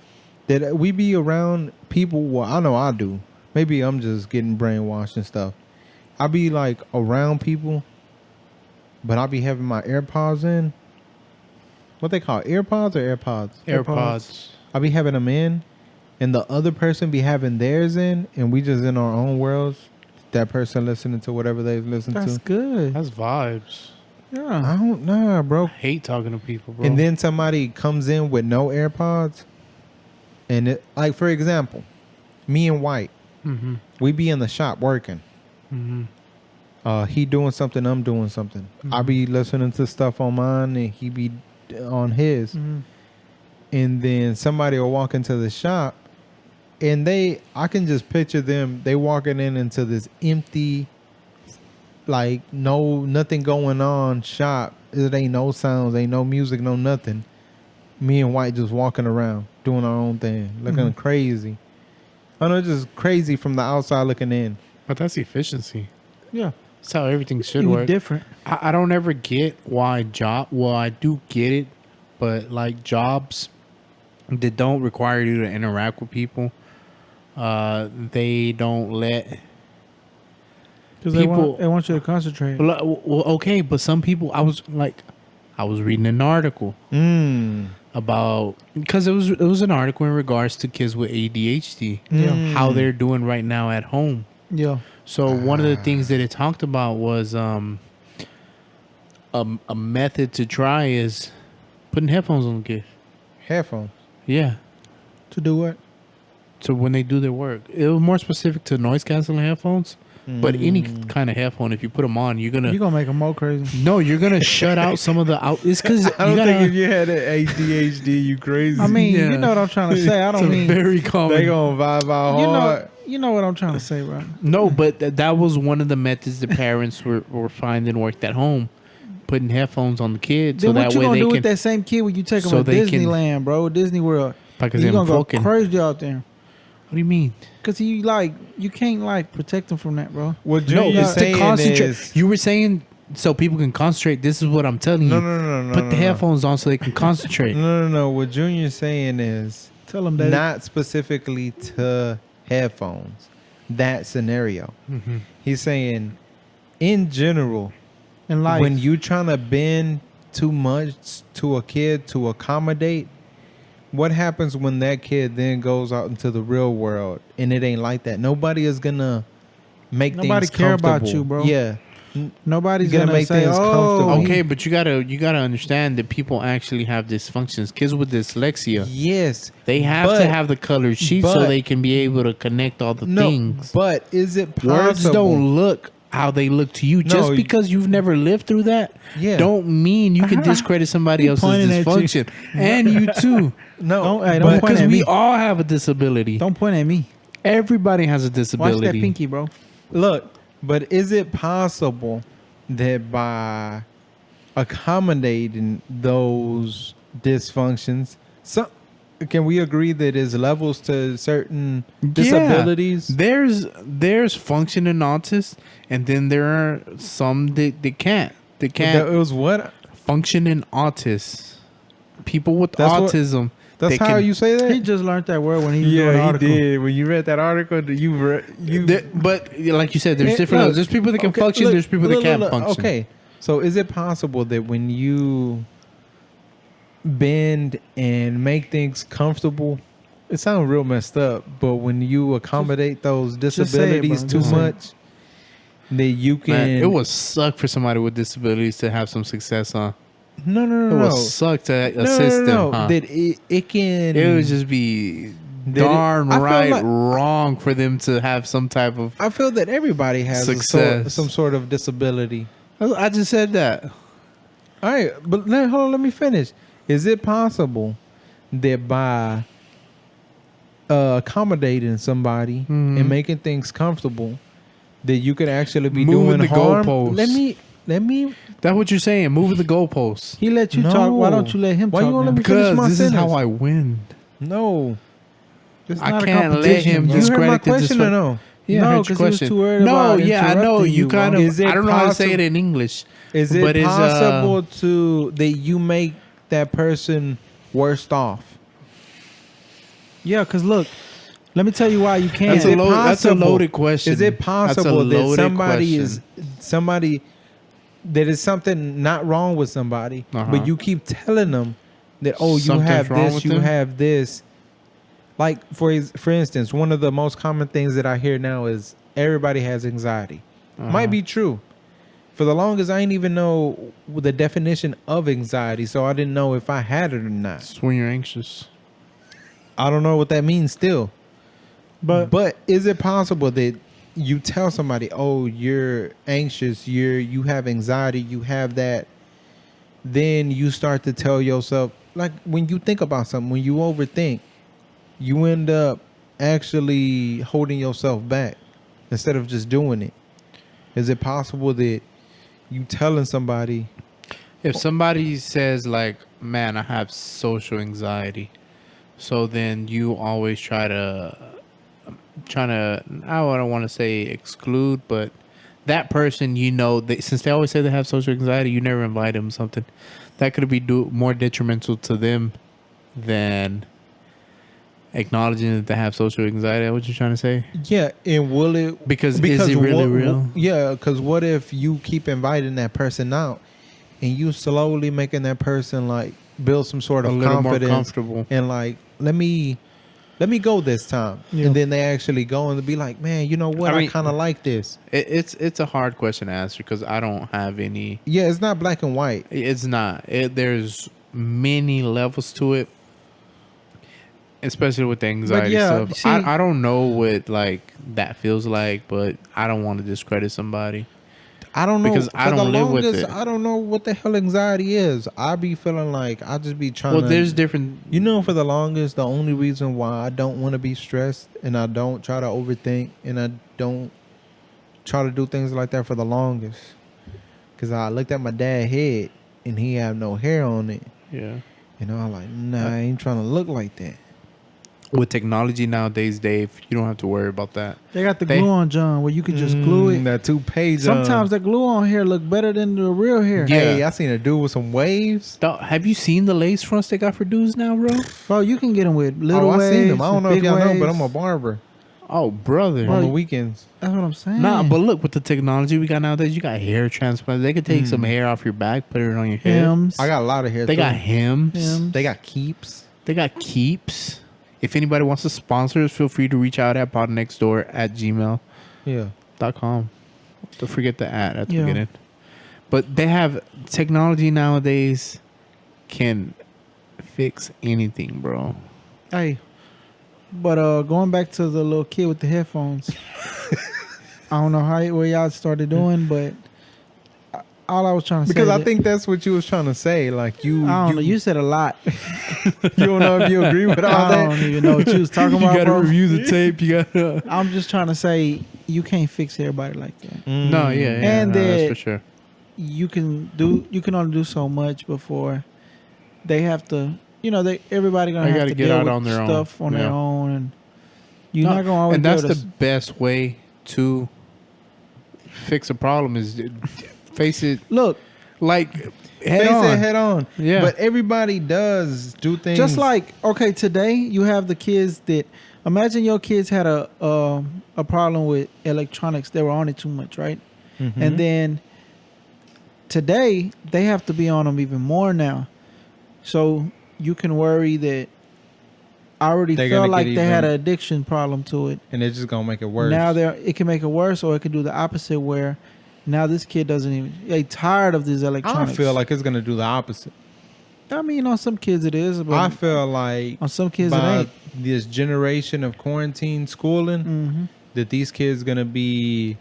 That we be around people. Well, I know I do. Maybe I'm just getting brainwashed and stuff. I be like around people, but I be having my AirPods in. What they call AirPods or AirPods? AirPods. I be having them in, and the other person be having theirs in, and we just in our own worlds. That person listening to whatever they've listened That's to. good. That's vibes. Yeah. I don't know, bro. I hate talking to people, bro. And then somebody comes in with no AirPods, and it, like for example, me and White, Mm-hmm. we be in the shop working. Mm-hmm. he doing something, I'm doing something. I be listening to stuff on mine, and he be on his. Mhm. And then somebody will walk into the shop, and I can just picture them. They walking into this empty, like nothing going on shop. It ain't no sounds, ain't no music, no nothing. Me and White just walking around doing our own thing, looking crazy. I know, just crazy from the outside looking in. But that's efficiency. Yeah, That's how everything should it was work. different. I don't ever get why well, I do get it, but like jobs that don't require you to interact with people, they don't let Because People- they want you to concentrate. well, okay, but some people I was reading an article about, because it was an article in regards to kids with ADHD, Yeah. how they're doing right now at home. Yeah. So one of the things that it talked about was a method to try is putting headphones on the kids. Headphones. Yeah. To do what? So when they do their work, it was more specific to noise canceling headphones, but any kind of headphone, if you put them on, you're You're gonna gonna make them more crazy. you're gonna shut out some of the out. It's because I don't think if you had an ADHD, you crazy. I mean, Yeah. you know what I'm trying to say. I it's don't a mean very common. they gonna vibe out hard. you know what I'm trying to say, bro. No, but that was one of the methods the parents were finding worked at home, putting headphones on the kids so Then that what you way gonna they do can. with that same kid when you take him so to they can- Disneyland, bro? Disney World. Porque You se gonna go enfoquen. crazy out there. What do you mean? Cause you can't like protect him from that, bro. What No, Junior's it's to saying concentrate. is, You were saying so people can concentrate. This is what I'm telling you. no. Put the headphones on so they can concentrate. No. What Junior's saying is Tell him that. not specifically to headphones. That scenario. He's saying, in general, in life. when you trying to bend too much to a kid to accommodate, what happens when that kid then goes out into the real world and it ain't like that? Nobody is gonna make Nobody things care about comfortable. you, bro. Yeah. Nobody's You gotta gonna make say, things "Oh, comfortable. Okay, but you gotta understand that people actually have dysfunctions. Kids with dyslexia, Yes. they have But- to have the colored sheet so but- they can be able to connect all the No, things. but is it possible? Words don't look how they look to you. Just No, because you've never lived through that, Yeah. don't mean you can discredit somebody He else's pointing at you. dysfunction. And you too. No. Don't- hey, don't but- point Because at we me. all have a disability. Don't point at me. Everybody has a Watch disability. that pinky, bro." Look, but is it possible that by accommodating those dysfunctions, can we agree that there's levels to certain disabilities? There's functioning autists, and then there are some that can't. They It can't was what? functioning autists. People with That's what- autism. That's they how can- you say that? He just learned that word when he was doing the Yeah, he article. did. When you read that article, But like you said, there's Yeah, different. look, There's people that can okay, function. look, There's people that look, can't look, function. Okay, so is it possible that when you bend and make things comfortable, it sounds real messed up, but when you accommodate those just say it, disabilities bro. too Just say it. much, that you can. Man, it would suck for somebody with disabilities to have some success on. no, It would suck to assist them. Huh? That it can. It would just be Did it- darn I feel right like- wrong for them to have some type of. I feel that everybody has Success. some sort of disability. I just said that. All right, but hold on, let me finish. Is it possible that by accommodating somebody and making things comfortable, that you could actually be Moving doing the harm? goalposts. Let me. That's what you're saying. Moving the goalposts. He let you No. talk. Why don't you let him Why talk? you won't now? let me finish Because my this is how sentence? I win. No. It's I not a can't let competition, him bro. You heard my discredit the question or no? Yeah, No, I heard 'cause your he was question. too worried no, about yeah, I know. interrupting You you, kind bro. of. Is it I don't know how to say it possible- in English. Is it But it's, possible to that you make that person worse off? Yeah, because look, let me tell you why you can't. That's Is a, it that's a possible- loaded question. Is it That's a possible that loaded somebody question. that is something not wrong with somebody, Uh-huh. but you keep telling them that you Something's have wrong this, with you them? have this. Like for instance, one of the most common things that I hear now is everybody has anxiety. Uh-huh. Might be true. For the longest, I didn't even know the definition of anxiety, so I didn't know if I had it or not. It's when you're anxious. I don't know what that means still. But is it possible that you tell somebody, oh, you're anxious, you have anxiety, you have that, then you start to tell yourself, like when you think about something, when you overthink, you end up actually holding yourself back instead of just doing it. Is it possible that you telling somebody, If somebody says like, "Man, I have social anxiety," so then you always try to, I don't want to say exclude, but that person, since they always say they have social anxiety, you never invite them to something that could be more detrimental to them than acknowledging that they have social anxiety. What you trying to say? yeah, and will it? Because is it really real? Yeah, because what if you keep inviting that person out, and you slowly making that person like build some sort A of little more confidence comfortable. and like let me go this time, Yeah. and then they actually go and be like, man, you know what? I I mean- kind of like this. It's a hard question to answer because I don't have any. Yeah, it's not black and white. It's not. There's many levels to it, especially with the anxiety yeah, stuff. see- I don't know what like that feels like, but I don't want to discredit somebody. I don't know Because I for the don't live with longest, it. I don't know what the hell anxiety is. I be feeling like I just be trying. Well, to, there's different. You know, for the longest, the only reason why I don't want to be stressed and I don't try to overthink and I don't try to do things like that for the longest, because I looked at my dad's head and he had no hair on it. Yeah. You know, I'm like, nah, I ain't trying to look like that. With technology nowadays, Dave, you don't have to worry about that. They got the glue on, John, where you can just glue it. That 2-page. Sometimes that glue on hair look better than the real hair. Yeah. Hey, I seen a dude with some waves. Have you seen the lace fronts they got for dudes now, bro? Bro, you can get them with little I waves. seen them. I don't know if big y'all know, but waves. I'm a barber Oh, brother. on the weekends. That's what I'm saying. Nah, but look, with the technology we got nowadays, you got hair transplants. They could take some hair off your back, put it on your head. Hems. I got a lot of hair. They too. got hems. Hems. They got keeps. They got keeps. If anybody wants to sponsor us, feel free to reach out at podnextdoor@gmail.com. Yeah. Don't forget the at the Yeah. beginning. But they have technology nowadays can fix anything, bro. Hey, but going back to the little kid with the headphones, I don't know where y'all started doing, but all I was trying to Because say I think that's what you was trying to say. Like you, I don't know. You said a lot. you don't know if you agree with all I that. don't even know what you was talking You about, gotta bro. review the tape. You gotta. I'm just trying to say you can't fix everybody like that. No, yeah, And that's that- for sure. You can only do so much before they have to. Everybody gonna They have gotta to get deal out with on their own. stuff on their Yeah. own, and you're No, not gonna always. and be that's able the to best way to fix a problem is face it look. like head Face on. it head on. Yeah. But everybody does do things. Just like today you have the kids that imagine your kids had a problem with electronics. They were on it too much, right? Mhm. And then today they have to be on them even more now. So you can worry that I already They're felt gonna like get they had even- an addiction problem to it. and it's just gonna make it worse. Now it can make it worse, or it can do the opposite where now this kid doesn't even they tired of these I electronics. feel like it's gonna do the opposite. I mean on some kids it is, but I feel like on some kids it by ain't. this generation of quarantine schooling, Mm-hmm. that these kids gonna be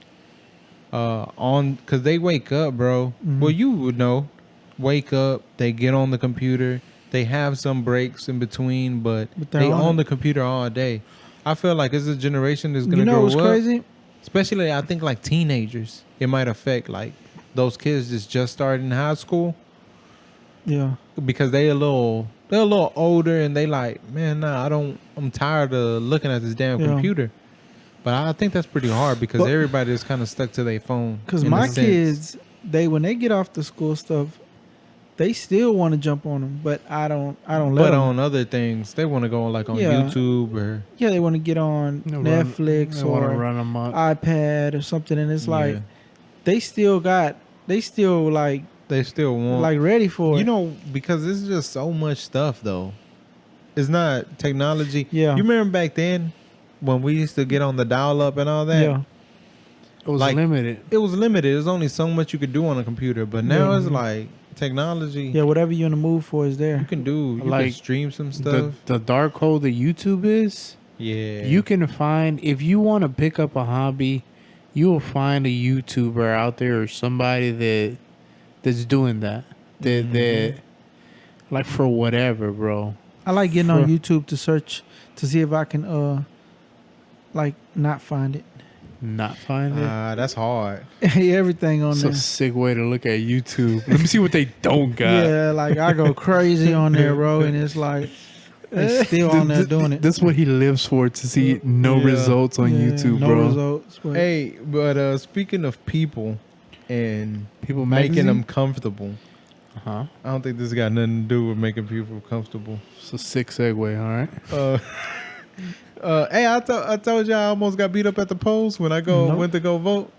on, because they wake up, bro. Mhm. Well, you would know. Wake up, they get on the computer. They have some breaks in between, but But they're they on on it. the computer all day. I feel like it's a generation that's gonna You know grow what's up. crazy? Especially, I think like teenagers. It might affect like those kids that's just starting high school, Yeah. because they're a little older and they like, man, nah, I'm tired of looking at this damn Yeah. computer. But I think that's pretty hard because But- everybody is kind of stuck to their phone. Because in a my sense. kids, when they get off the school stuff, they still want to jump on them, but I don't let But them. on other things, they want to go like on Yeah. YouTube or Yeah, they want to get on Netflix want to or run them up. iPad or something, and it's like Yeah. they still like they still want ready for it. you know, because it's just so much stuff though. It's not technology. Yeah. You remember back then when we used to get on the dial up and all that? Yeah. It was like- limited. It was limited. There's only so much you could do on a computer, but now Yeah. it's like technology. Yeah, whatever you're in the mood for is there. You can do. You can Like, stream some The, stuff. the dark hole that YouTube is, Yeah. you can find if you want to pick up a hobby you will find a YouTuber out there or somebody that's doing that. That like for whatever, bro. I like getting on For- YouTube to search to see if I can like not find it. Not find it. That's hard. Everything on It's there. a sick way to look at YouTube. Let me see what they don't got. Yeah, like I go crazy on there, bro, and it's like they still on there doing it. That's what he lives for, to see no Yeah. results on Yeah, YouTube, no bro. results. But Hey, but speaking of people and People making them magazine? comfortable, Uh-huh. I don't think this got nothing to do with making people comfortable. It's a sick segue, all right? Hey, I told you I almost got beat up at the polls when I Nope. went to go vote.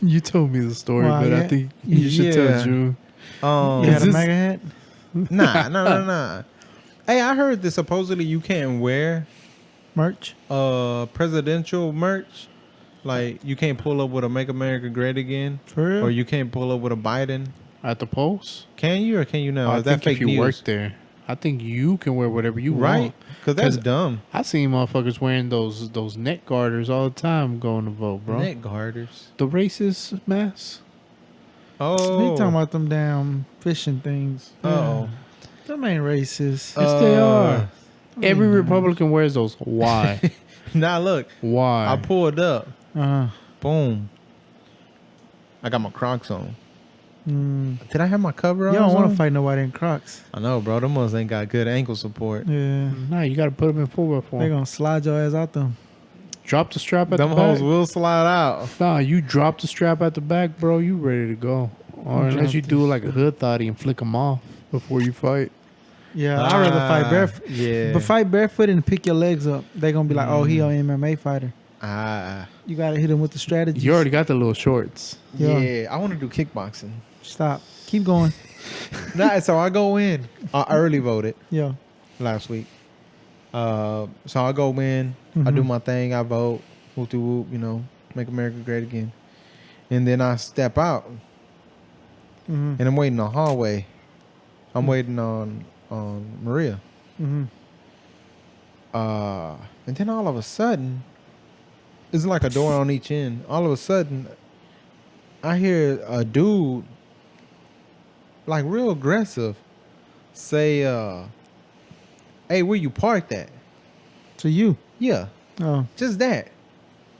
You told me the story, Wow, but I yeah. think you should Yeah. tell Drew. you had Is a this- MAGA hat? Nah. Hey, I heard that supposedly you can't wear Merch? presidential merch. Like you can't pull up with a "Make America Great Again" For real? or you can't pull up with a Biden. At the polls? Can you or can you not? I Is that think fake if you news? work there, I think you can wear whatever you Right? want. Because that's 'Cause dumb. I seen motherfuckers wearing those neck garters all the time going to vote, bro. Neck garters. The racist masks. Oh, They talking about them damn fishing things. Oh, Them ain't racist. Yes, they Uh, are. Every nah. Republican wears those. Why? now look, Why? I pulled up. Uh, Boom. I got my Crocs on. mm, Did I have my cover on? you don't want on? to fight nobody in Crocs. I know, bro. Them ones ain't got good ankle support. Yeah. Nah, you got to put them in 4x4. They gonna slide your ass out them. Drop the strap at Them the hoes back. will slide out. Nah, you drop the strap at the back, bro. You ready to go? Or I'm unless you dropped do this. like a hood thotty and flick them off before you fight. Yeah, I'd rather fight barefoot. Yeah. But fight barefoot and pick your legs up. They gonna be like, oh, he an MMA fighter. Ah. You gotta hit him with the strategy. You already got the little shorts. Yeah. Yeah. I want to do kickboxing. Stop. Keep going. Nah, so I go in. I early voted Yeah. last week. So I go in. I do my thing. I vote. Whoop de whoop. You know, make America great again. And then I step out, Mm-hmm. and I'm waiting in the hallway. I'm waiting on Maria. Mm-hmm. And then all of a sudden, it's like a door on each end. All of a sudden, I hear a dude, like real aggressive, say, "Hey, where you parked at?" To you. Yeah, Oh. just that,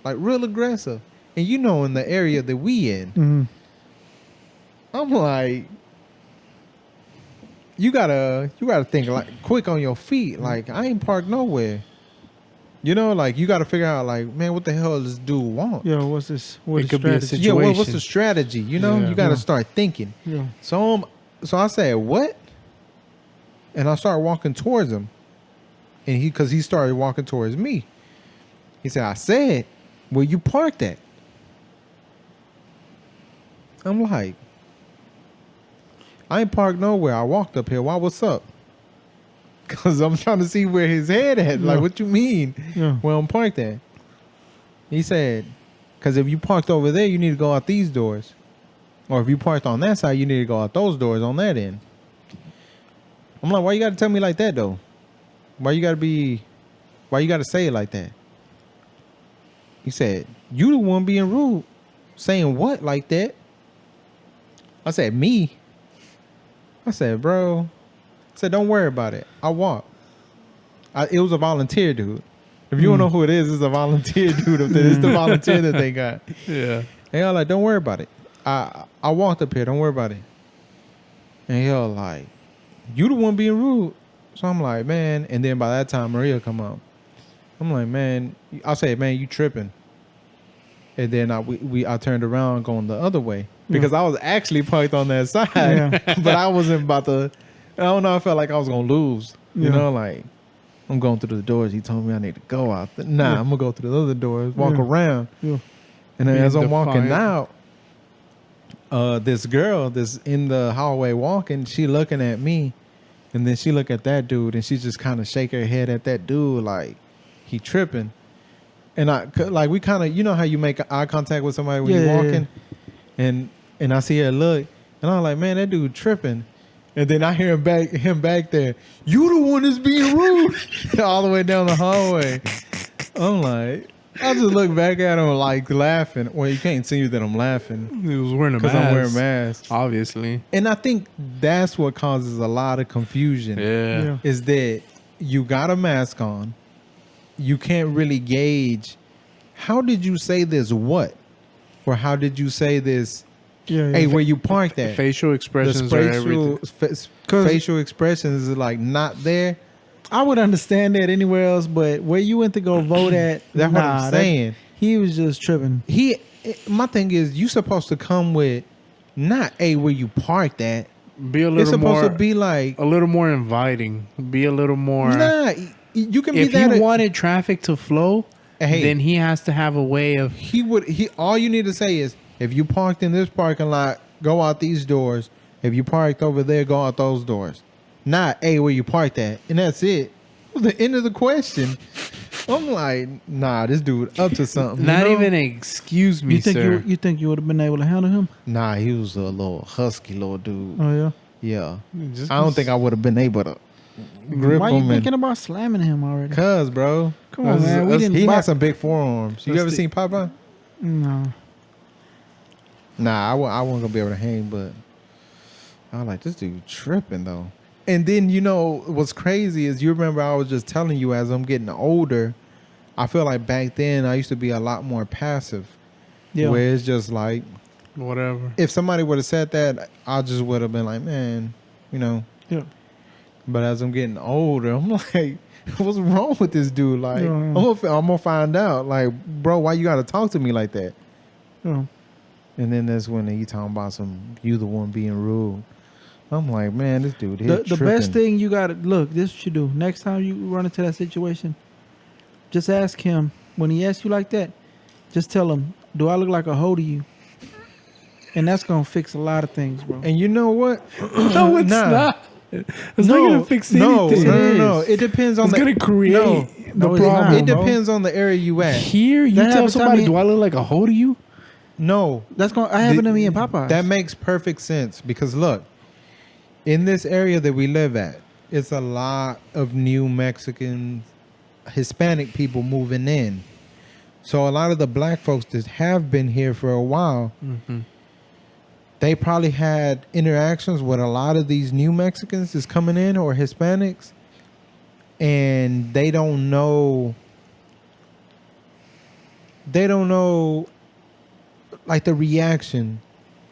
like real aggressive. And you know, in the area that we in, Mm-hmm. I'm like, you gotta think like quick on your feet. Like I ain't parked nowhere. You know, like you gotta figure out like, man, what the hell does this dude want? Yo, what's this? What It is could be a strategy? Yeah, what's situation. the strategy? You know, Yeah. you gotta Yeah. start thinking. Yeah. So I said, what? And I started walking towards him. And because he started walking towards me. He said, I said, where you parked at? I'm like, I ain't parked nowhere. I walked up here. Why, what's up? Because I'm trying to see where his head at. Like, Yeah. what you mean? Yeah. Where I'm parked at? He said, because if you parked over there, you need to go out these doors. Or if you parked on that side, you need to go out those doors on that end. I'm like, why you got to tell me like that, though? Why you got to say it like that? He said, you the one being rude. Saying what like that? I said, me? I said, bro. I said, don't worry about it. I walk. It was a volunteer dude. If you don't know who it is, it's a volunteer dude up there. It's the volunteer that they got. Yeah. And y'all like, don't worry about it. I walked up here. Don't worry about it. And y'all like, you the one being rude. So I'm like, man. And then by that time, Maria come up. I'm like, man. I say, man, you tripping. And then I turned around going the other way because I was actually parked on that side, Yeah. but I wasn't about to. I don't know. I felt like I was gonna lose. You Yeah. know, like I'm going through the doors. He told me I need to go out. Nah, Yeah. I'm gonna go through the other doors, walk Yeah. around. Yeah. And then Being as I'm walking defiant. out, this girl that's in the hallway walking, she looking at me, and then she look at that dude, and she just kind of shake her head at that dude like he tripping. And we kind of, you know how you make eye contact with somebody when Yeah, you're yeah, walking, and I see her look, and I'm like, man, that dude tripping. And then I hear him back there. You the one that's being rude, all the way down the hallway. I'm like, I just look back at him like laughing. Well, you can't see that I'm laughing He was wearing a because mask. I'm wearing masks. Obviously. And I think that's what causes a lot of confusion. Yeah. Is that you got a mask on, you can't really gauge. How did you say this? What? Or how did you say this? Yeah. Hey, where you parked at? Facial expressions are everything. Facial expressions is like not there. I would understand that anywhere else, but where you went to go vote at, That's what I'm saying. He was just tripping. My thing is, you supposed to come with not where you parked at. Be a It's little supposed more to be like a little more inviting. Be a little more. nah. You can be If that. he wanted traffic to flow, Hey. then he has to have a way of. He all you need to say is, if you parked in this parking lot, go out these doors. If you parked over there, go out those doors. Not where you parked at, and that's it. The end of the question. I'm like, nah, this dude up to something. Not you know? even excuse me, You think sir. you think you would have been able to handle him? Nah, he was a little husky little dude. Oh yeah. Yeah, Just- I don't think I would have been able to grip Why you him. thinking about slamming him already? Cause, bro, Come on, man. We us- didn't. he buy- had some big forearms. You Let's ever see. seen Popeye? No. Nah, I wasn't gonna be able to hang, but I was like, this dude tripping though. And then what's crazy is you remember I was just telling you as I'm getting older, I feel like back then I used to be a lot more passive. Yeah. Where it's just like Whatever. if somebody would have said that, I just would have been like, man, Yeah. But as I'm getting older, I'm like, what's wrong with this dude? Like, Yeah. I'm gonna find out. Like, bro, why you gotta talk to me like that? Yeah. And then that's when he talking about you the one being rude. I'm like, man, this dude here The best thing you got to look. This is what you do. Next time you run into that situation, just ask him when he asks you like that. Just tell him, "Do I look like a hoe to you?" And that's gonna fix a lot of things, bro. And you know what? No, it's Nah. not. It's not gonna fix anything. No. It depends on It's gonna create No, the No, it's problem. not. it bro. depends on the area you at. Here, you That tell happens to somebody, me- "Do I look like a hoe to you?" No, That's gonna happen to me in Popeyes. that makes perfect sense because look, in this area that we live at, it's a lot of new Mexican, Hispanic people moving in. So a lot of the black folks that have been here for a while, they probably had interactions with a lot of these new Mexicans that's coming in or Hispanics, and they don't know like the reaction,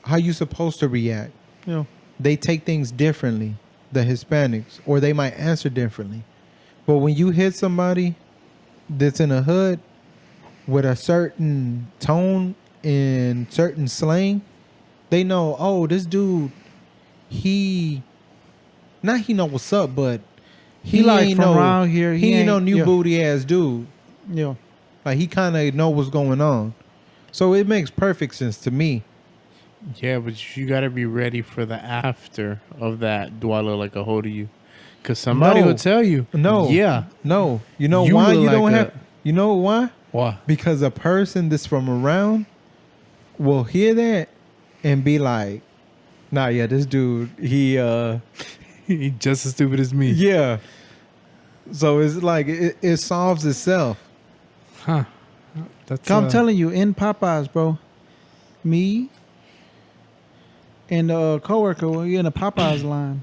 how you supposed to react. Yeah. They take things differently, the Hispanics, or they might answer differently. But when you hit somebody that's in a hood with a certain tone and certain slang, they know, oh, this dude, he know what's up, but He like ain't from no, around here. He ain't no new yeah. booty ass dude. Yeah. Like he kind of know what's going on. So it makes perfect sense to me. Yeah, but you gotta be ready for the after of that. Do I look like a hoe to you? Because somebody No. will tell you. No. Yeah. No. You know You why look you don't like have... You know why? Why? Because a person that's from around will hear that and be like, nah, yeah, this dude, he He just as stupid as me. yeah. So it's like it solves itself. Huh. That's So I'm telling you, in Popeyes, bro, me and a coworker, we in a Popeyes line,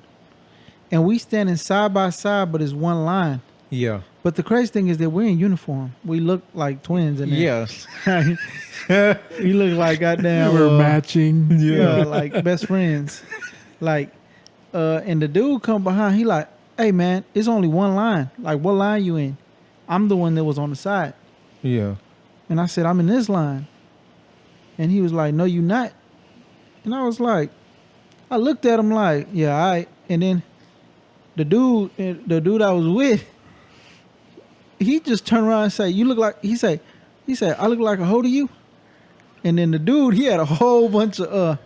and we standing side by side, but it's one line. Yeah. But the crazy thing is that we're in uniform. We look like twins in there. Yeah. We look like goddamn. we're matching. Yeah, like best friends. Like, and the dude come behind. He like, hey man, it's only one line. Like, what line you in? I'm the one that was on the side. Yeah. And I said, I'm in this line. And he was like, no, you not. And I was like, I looked at him like, yeah, all right. And then the dude I was with, he just turned around and say, you look like, he said, I look like a hoe to you. And then the dude, he had a whole bunch of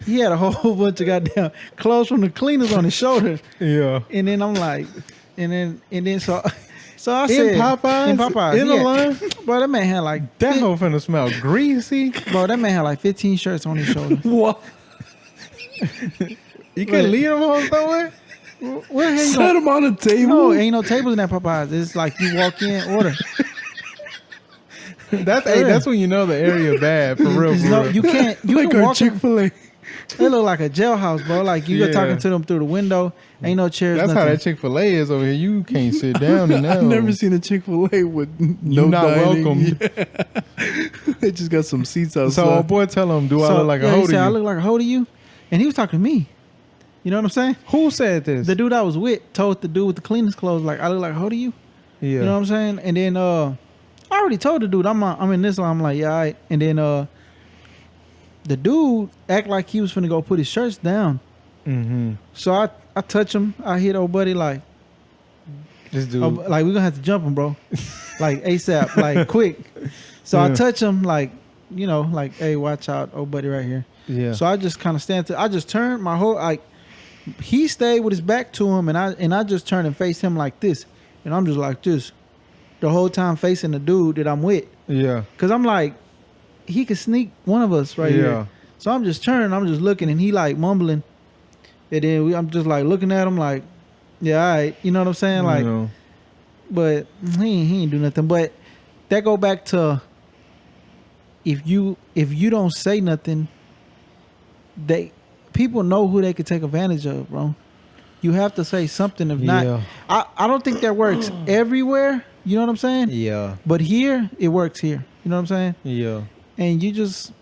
goddamn clothes from the cleaners on his shoulder. Yeah. And then I'm like, and then so I In said, Popeyes? in Popeyes, In the yeah. line? Bro, that man had like That hoe finna smell greasy. bro, that man had like 15 shirts on his shoulders. What? You can leave them hoes somewhere? Where the hell you Set going? him on a table. No, ain't no tables in that Popeyes. It's like you walk in, order. That's when you know the area bad for real. For No, real. you can't. You like can our walk in. Chick-fil-A. They look like a jailhouse, bro. Like you Yeah. are talking to them through the window. Ain't no chairs. That's how nothing. that Chick-fil-A is over here. You can't sit down in that. I've never hole. seen a Chick-fil-A with You no not dining. welcomed. Yeah. They just got some seats outside. So, boy, tell him, do I look like a he hoe said, to I you? look like a hoe to you, and he was talking to me. You know what I'm saying? Who said this? The dude I was with told the dude with the cleanest clothes, like, I look like a hoe to you. yeah. You know what I'm saying? And then I already told the dude I'm in this line. I'm like, yeah, all right. And then the dude act like he was finna go put his shirts down. Mm-hmm. So I touch him. I hit old buddy like, This dude. like we're gonna have to jump him, bro. Like ASAP, like quick. So I Yeah. touch him like, you know, like, hey, watch out, old buddy right here. yeah. So I just kind of I just turned my whole like. He stayed with his back to him, and I just turned and faced him like this, and I'm just like this, the whole time facing the dude that I'm with, yeah. cause I'm like, he could sneak one of us right Yeah. here. So I'm just turning, I'm just looking, and he like mumbling, and then I'm just like looking at him like, yeah, all right, you know what I'm saying, like, You know. but he ain't do nothing. But that go back to if you don't say nothing, people know who they could take advantage of, bro. You have to say something. If not, Yeah. I don't think that works everywhere. You know what I'm saying? Yeah. But here, it works here. You know what I'm saying? Yeah. And you just,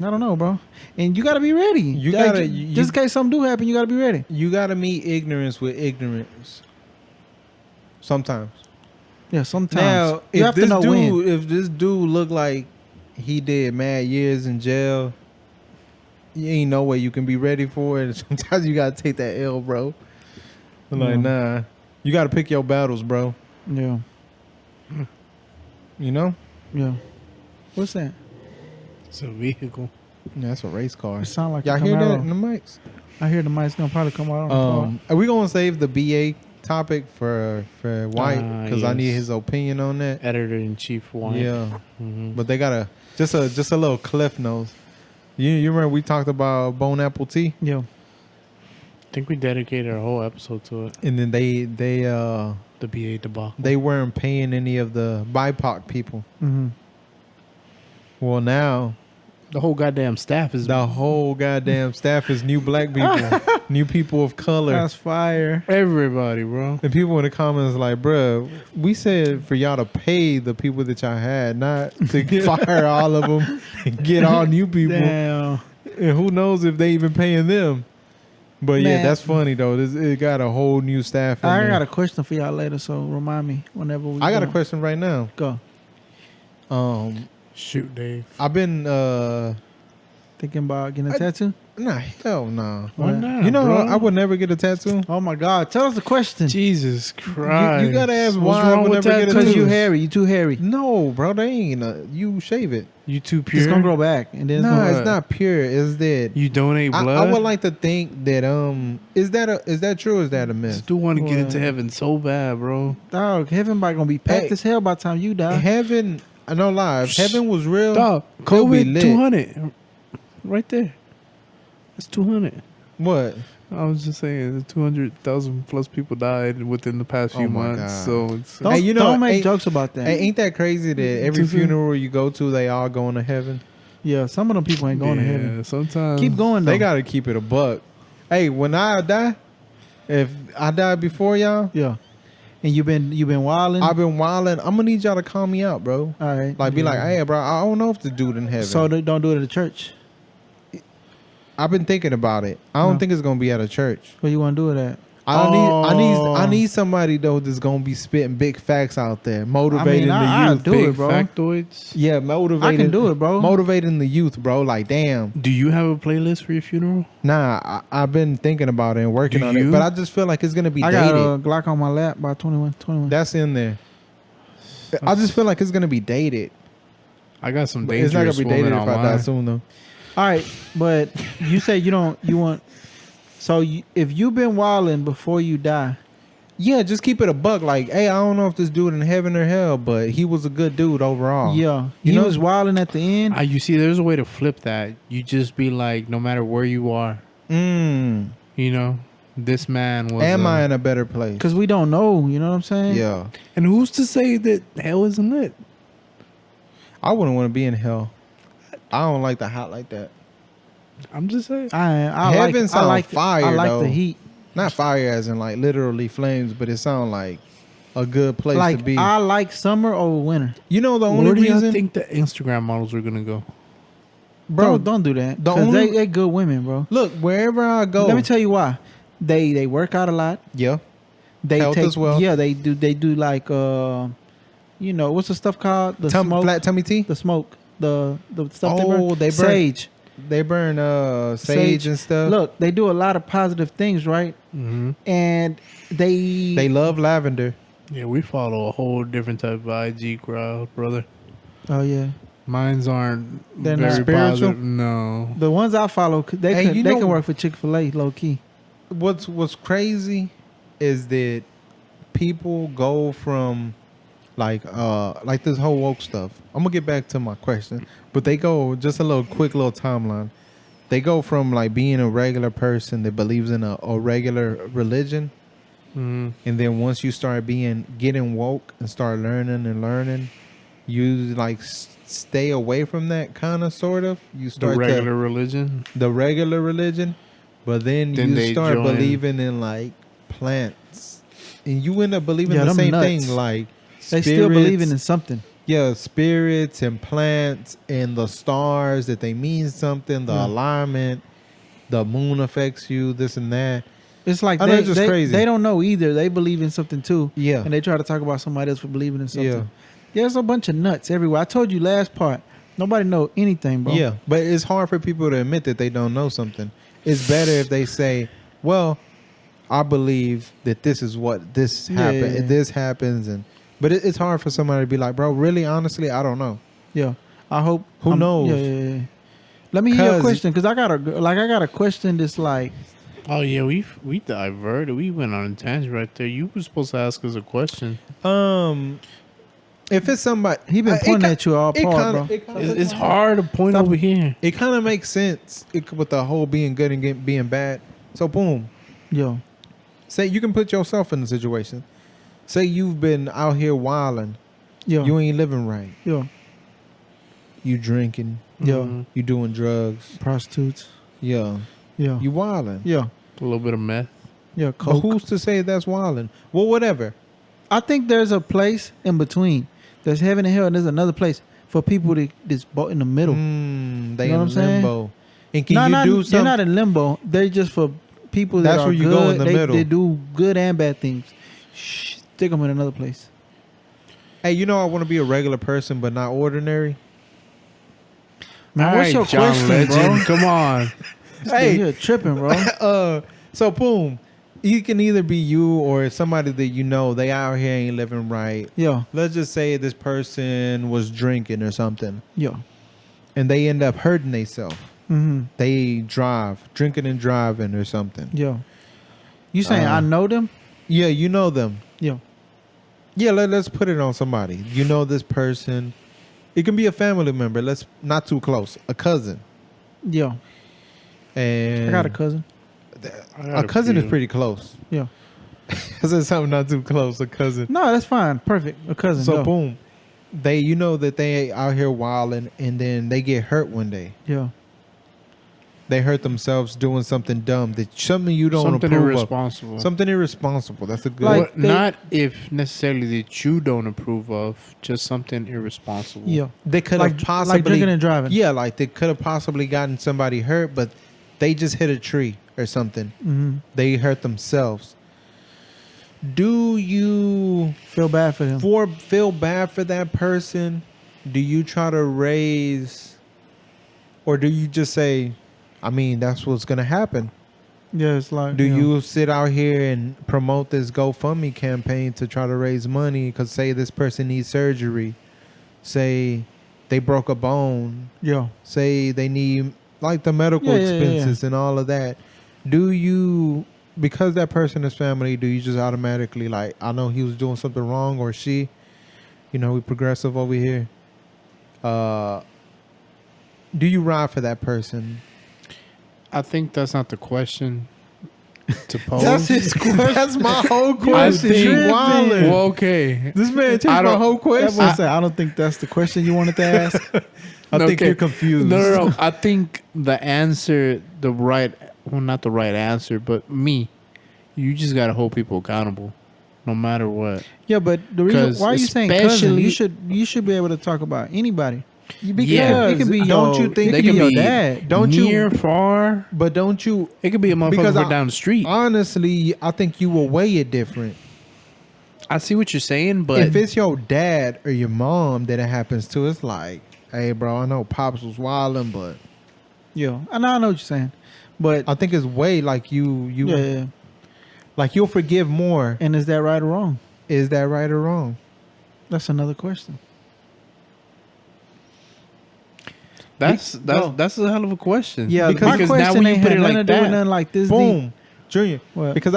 I don't know, bro. And you got to be ready. You Like, gotta- just in case something do happen, you got to be ready. You gotta meet ignorance with ignorance. Sometimes. Yeah, sometimes. Now, you have to know when. if this dude look like he did mad years in jail, you ain't no way you can be ready for it. Sometimes you gotta take that L, bro. Like, nah. You gotta pick your battles, bro. Yeah, You know? yeah. What's that? It's a vehicle. Yeah, that's a race car. It sound like Y'all a hear that Camaro. in the mics? I hear the mic's gonna probably come out. On Are we gonna save the BA topic for White? Because I need yes. his opinion on that. Editor-in-chief one. Yeah. hmm But they got just a little cliff notes. You remember we talked about Bone Apple Tea, yeah. I think we dedicated a whole episode to it. and then they The BA debacle. they weren't paying any of the BIPOC people. Mm-hmm. Well, now The whole goddamn staff is the whole goddamn staff is new black people, new people of color. That's fire. everybody, bro. And people in the comments like, bruh, we said for y'all to pay the people that y'all had, not to fire all of them and get all new people. Damn. And who knows if they even paying them. But yeah, Man. that's funny though. It got a whole new staff. In I there. got a question for y'all later, so remind me whenever we. I got a go. question right now. Go. Shoot, Dave. I've been Thinking about getting a tattoo? nah, hell nah. Why What? not, You know, bro? I would never get a tattoo. Oh my God! Tell us the question. Jesus Christ. You gotta ask What's why I wrong would with never get a tattoos? Because you tattoos. hairy. You too hairy. No, bro, they ain't. You shave it. You too pure. It's gonna grow back, and then it's No, gonna. it's not pure. Is that You donate blood. I would like to think that is that true? Or is that a myth? Still want to get into What? heaven so bad, bro. Dog, heaven probably gonna be packed Hey. as hell by the time you die. Heaven, I know lie. If heaven was real, Dog, it'll be COVID lit. 200. Right there. That's 200. What? I was just saying, 200,000 plus people died within the past few Oh my months. God. So it's Don't, Hey, you know, don't make ain't- jokes about that. Hey, ain't that crazy that every Too soon? funeral you go to, they all going to heaven? Yeah, some of them people ain't going to heaven. Sometimes Keep going though. They got to keep it a buck. Hey, when I die, if I die before y'all, Yeah, and you've been wilding. I've been wilding. I'm gonna need y'all to call me out, bro. All right. Like, be like, hey, bro, I don't know if the dude in heaven. So they don't do it at the church. I've been thinking about it. I don't No. think it's gonna be at a church. Where you want to do it at? I need somebody though that's gonna be spitting big facts out there, motivating I'll the youth. do big it, bro. factoids. Yeah, motivating. I can do it, bro. Motivating the youth, bro. Like, damn. Do you have a playlist for your funeral? Nah, I've been thinking about it and working Do on it, you? but I just feel like it's gonna be I dated. got a Glock on my lap by 21. That's in there. I just feel like it's gonna be dated. I got some But dangerous it's not gonna be dated woman if on I die mine. soon though. All right, but you say you want. So if you've been wilding before you die, Yeah, just keep it a buck. Like, hey, I don't know if this dude in heaven or hell, but he was a good dude overall. yeah, You he know- was wilding at the end. You see, there's a way to flip that. You just be like, no matter where you are, Mm. you know, this man was. Am I in a better place? Because we don't know, you know what I'm saying? Yeah. And who's to say that hell isn't lit? I wouldn't want to be in hell. I don't like the hot like that. I'm just saying. I Heaven like, sound I like fire, I like though. the heat. Not fire as in like literally flames, but it sounds like a good place Like to be. I like summer over winter. You know the only Where do you reason, think the Instagram models are gonna go? bro. Don't do that. the Because only- they good women, bro. Look, wherever I go, Let me tell you why. They work out a lot. yeah, They Health take as well. Yeah, they do like what's the stuff called? The smoke. flat tummy tea. The smoke. The stuff Oh, they they burn. burn- Sage. They burn sage and stuff. Look, they do a lot of positive things, right? Mm-hmm. And They love lavender. Yeah, we follow a whole different type of IG crowd, brother. Oh yeah. Mines aren't They're very not spiritual? positive. No. The ones I follow, they Hey, can you they know- can work for Chick-fil-A low key. What's crazy is that people go from like this whole woke stuff. I'm gonna get back to my question, but they go just a quick little timeline. They go from like being a regular person that believes in a regular religion, Mm-hmm. and then once you start getting woke and start learning, you like stay away from that kind of sort of. You The start regular religion. the regular religion, but then Then you they start join- believing in like plants, and you end up believing Yeah, the them same nuts. thing. Like They still believing in something. spirits and plants and the stars that they mean something. The Yeah. alignment, the moon affects you, this and that. It's like I know it's just crazy. they don't know either. They believe in something too. Yeah, And they try to talk about somebody else for believing in something. yeah, There's a bunch of nuts everywhere. I told you last part. Nobody know anything, bro. yeah. But it's hard for people to admit that they don't know something. It's better if they say, "Well, I believe that this is what this Yeah, happened. yeah, yeah. This happens," and but it's hard for somebody to be like, "Bro, really, honestly, I don't know." Yeah. I hope. Who knows? Yeah. Let me hear your 'Cause- question because I got a question that's like, Oh yeah, we diverted. We went on a tangent right there. You were supposed to ask us a question. If it's somebody, he been pointing at you all part, bro. It's hard to point over here. It kind of makes sense with the whole being good and being bad. So boom, Yo. say you can put yourself in the situation. Say you've been out here wilding, Yo. you ain't living right. Yo. You drinking, Yo. Mhm. you doing drugs, Prostitutes. yeah, Yo. you wilding. Yo. A little bit of meth. Yo. But Coke. who's to say that's wilding? Well, whatever. I think there's a place in between. There's heaven and hell, and there's another place for people that's in the middle. They You know in what I'm saying? limbo. And can No, you do they're something? not in limbo. They're just for people that That's are where you good. go in the they, middle. They do good and bad things. Stick them in another place. Hey, you know I want to be a regular person, but not ordinary. Man, All what's your right, John question, Legend. bro? Come on. Hey. You're tripping, bro. So boom, you can either be you or somebody that you know they out here ain't living right. Yo, Let's just say this person was drinking or something, yo. and they end up hurting themselves. Mm-hmm. They drinking and driving or something. Yo. You saying I know them? Yeah, you know them. Yo. Yeah, let's put it on somebody. You know this person. It can be a family member. Let's not too close. A cousin. Yo. And I got a cousin. a cousin is pretty close. Yeah. I said something not too close. A cousin. No, that's fine. Perfect. A cousin. So yo. boom, you know that they out here wilding, and then they get hurt one day. Yo. They hurt themselves doing something dumb, something you don't Something approve irresponsible. of. Something irresponsible. That's a good. Like- What- not if necessarily that you don't approve of, just something irresponsible. Yo. they could have Like possibly drinking and driving. Yeah, like they could have possibly gotten somebody hurt, but they just hit a tree or something. Mm-hmm. They hurt themselves. Do you Feel bad for them. feel bad for that person? Do you try to raise, or do you just say, I mean, that's what's gonna happen? Yeah, it's like. Do you know, you sit out here and promote this GoFundMe campaign to try to raise money? Because say this person needs surgery, say they broke a bone, Yo. say they need like the medical Yeah, yeah, yeah, expenses and all of that. Do you, because that person is family, do you just automatically like, I know he was doing something wrong, or she, we progressive over here. Do you ride for that person? I think that's not the question. To pose. That's his question. That's my whole You question. think- You wildin'. Well, okay. This man changed I my don't- whole That's question. what I said. I don't think that's the question you wanted to ask. I think Okay. you're confused. No. I think the answer, not the right answer, but you just gotta hold people accountable, no matter what. Yeah, but the reason 'Cause why are you saying cousin? especially- You should be able to talk about anybody. Because Yeah. It could be don't your, you think it They could be can your be dad. don't near, you? far. But don't you? It could be a motherfucker Because from down the street. Honestly, I think you will weigh it different. I see what you're saying, but If it's your dad or your mom that it happens to, it's like, hey, bro, I know Pops was wilding, but Yeah, I know what you're saying, but I think it's way like you yeah. like you'll forgive more. And is that right or wrong? Is that right or wrong? That's another question. that's Bro. that's a hell of a question. Yeah, Because- my now question when you ain't put had it nothing like to do with that, nothing like this. Boom, Junior. What? Because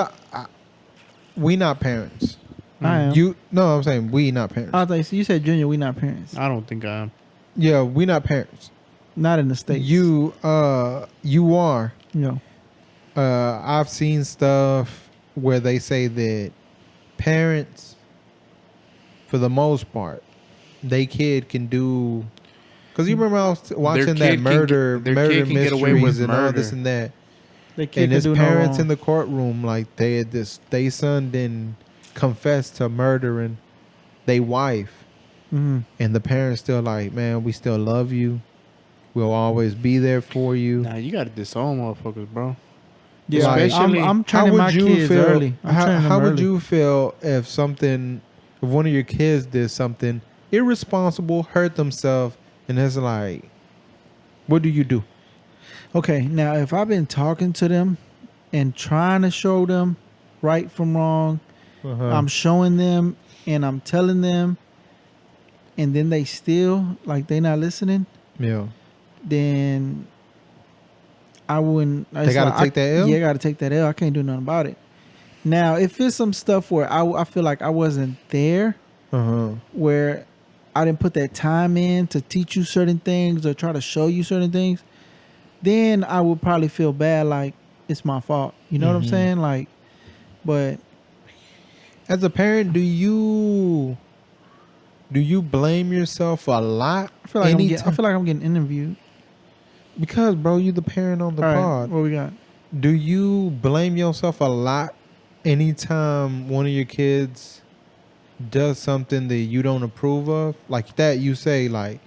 we not parents. I am. You no, I'm saying we not parents. I thought you said Junior. We not parents. I don't think I am. Yeah, we not parents. Not in the states. You are. You know. I've seen stuff where they say that parents, for the most part, they kid can do. Because you remember I was watching kid that can murder, get- their murder kid can get away with mysteries and all murder. this and that. They kid And can his do parents no in the courtroom, like they son didn't confess to murdering they wife, Mm-hmm. and the parents still like, man, we still love you. We'll always be there for you. Nah, you gotta disown motherfuckers, bro. Yeah, Especially- I'm training my kids early. I'm training them How would early. you feel if one of your kids did something irresponsible, hurt themselves, and it's like, what do you do? Okay, now if I've been talking to them and trying to show them right from wrong, I'm showing them and I'm telling them, and then they still like they not listening, yeah. then I wouldn't. They gotta take that L? Yeah, got to take that L. I can't do nothing about it. Now, if it's some stuff where I feel like I wasn't there, where I didn't put that time in to teach you certain things or try to show you certain things, then I would probably feel bad, like it's my fault. You know what I'm Mhm. saying? Like, but As a parent, do you blame yourself a lot? I feel like Anytime- I feel like I'm getting interviewed. Because, bro, you the parent on the All right, pod. what we got? Do you blame yourself a lot anytime one of your kids does something that you don't approve of? Like that, you say, like,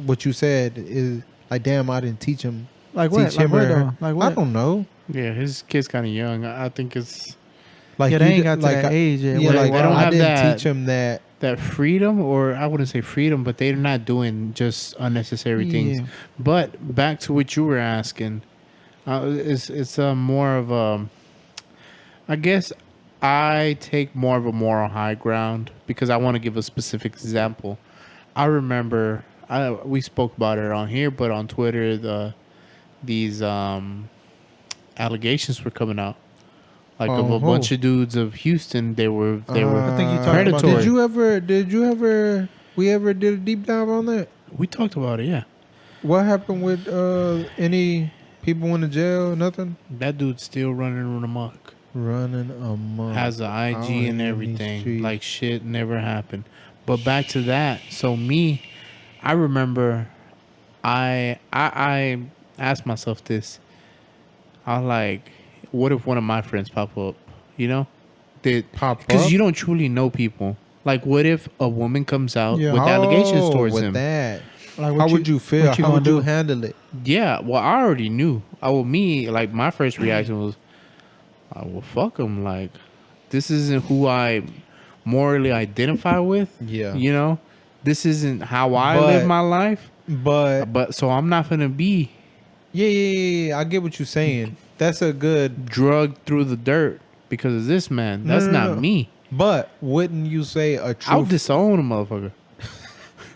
what you said is, like, damn, I didn't teach him. Like what? Teach Like him what or her. though? Like what? I don't know. Yeah, his kid's kind of young. I think it's Like, yeah, they you ain't did- got to like, that age yet. Yeah, Where like, they don't I have didn't that- teach him that. that freedom, or I wouldn't say freedom, but they're not doing just unnecessary things. Yeah. But back to what you were asking, it's more of I guess I take more of a moral high ground because I want to give a specific example. I remember we spoke about it on here, but on Twitter, these allegations were coming out, like of a Oh, bunch of dudes of Houston. They were I think you talked Predatory. about Did you ever? We ever did a deep dive on that? we talked about it. Yeah, What happened with any people in the jail? Nothing. that dude's still running amok. Running amok. Has an out IG in and these everything. streets. Like shit never happened. But back to that. So I remember I asked myself this. I was like, what if one of my friends pop up? You know? Pop Because up? you don't truly know people. Like what if a woman comes out Yeah. with allegations towards with him? that. Like, How would you feel? what you How gonna would you do? handle it? Yeah, well I already knew. Like my first reaction was, well fuck him. Like this isn't who I morally identify with. Yeah. You know, this isn't how I But- live my life. But So I'm not gonna be yeah. I get what you're saying. That's a good. drugged through the dirt because of this man. That's No. not me. But wouldn't you say a true? I'll disown a motherfucker.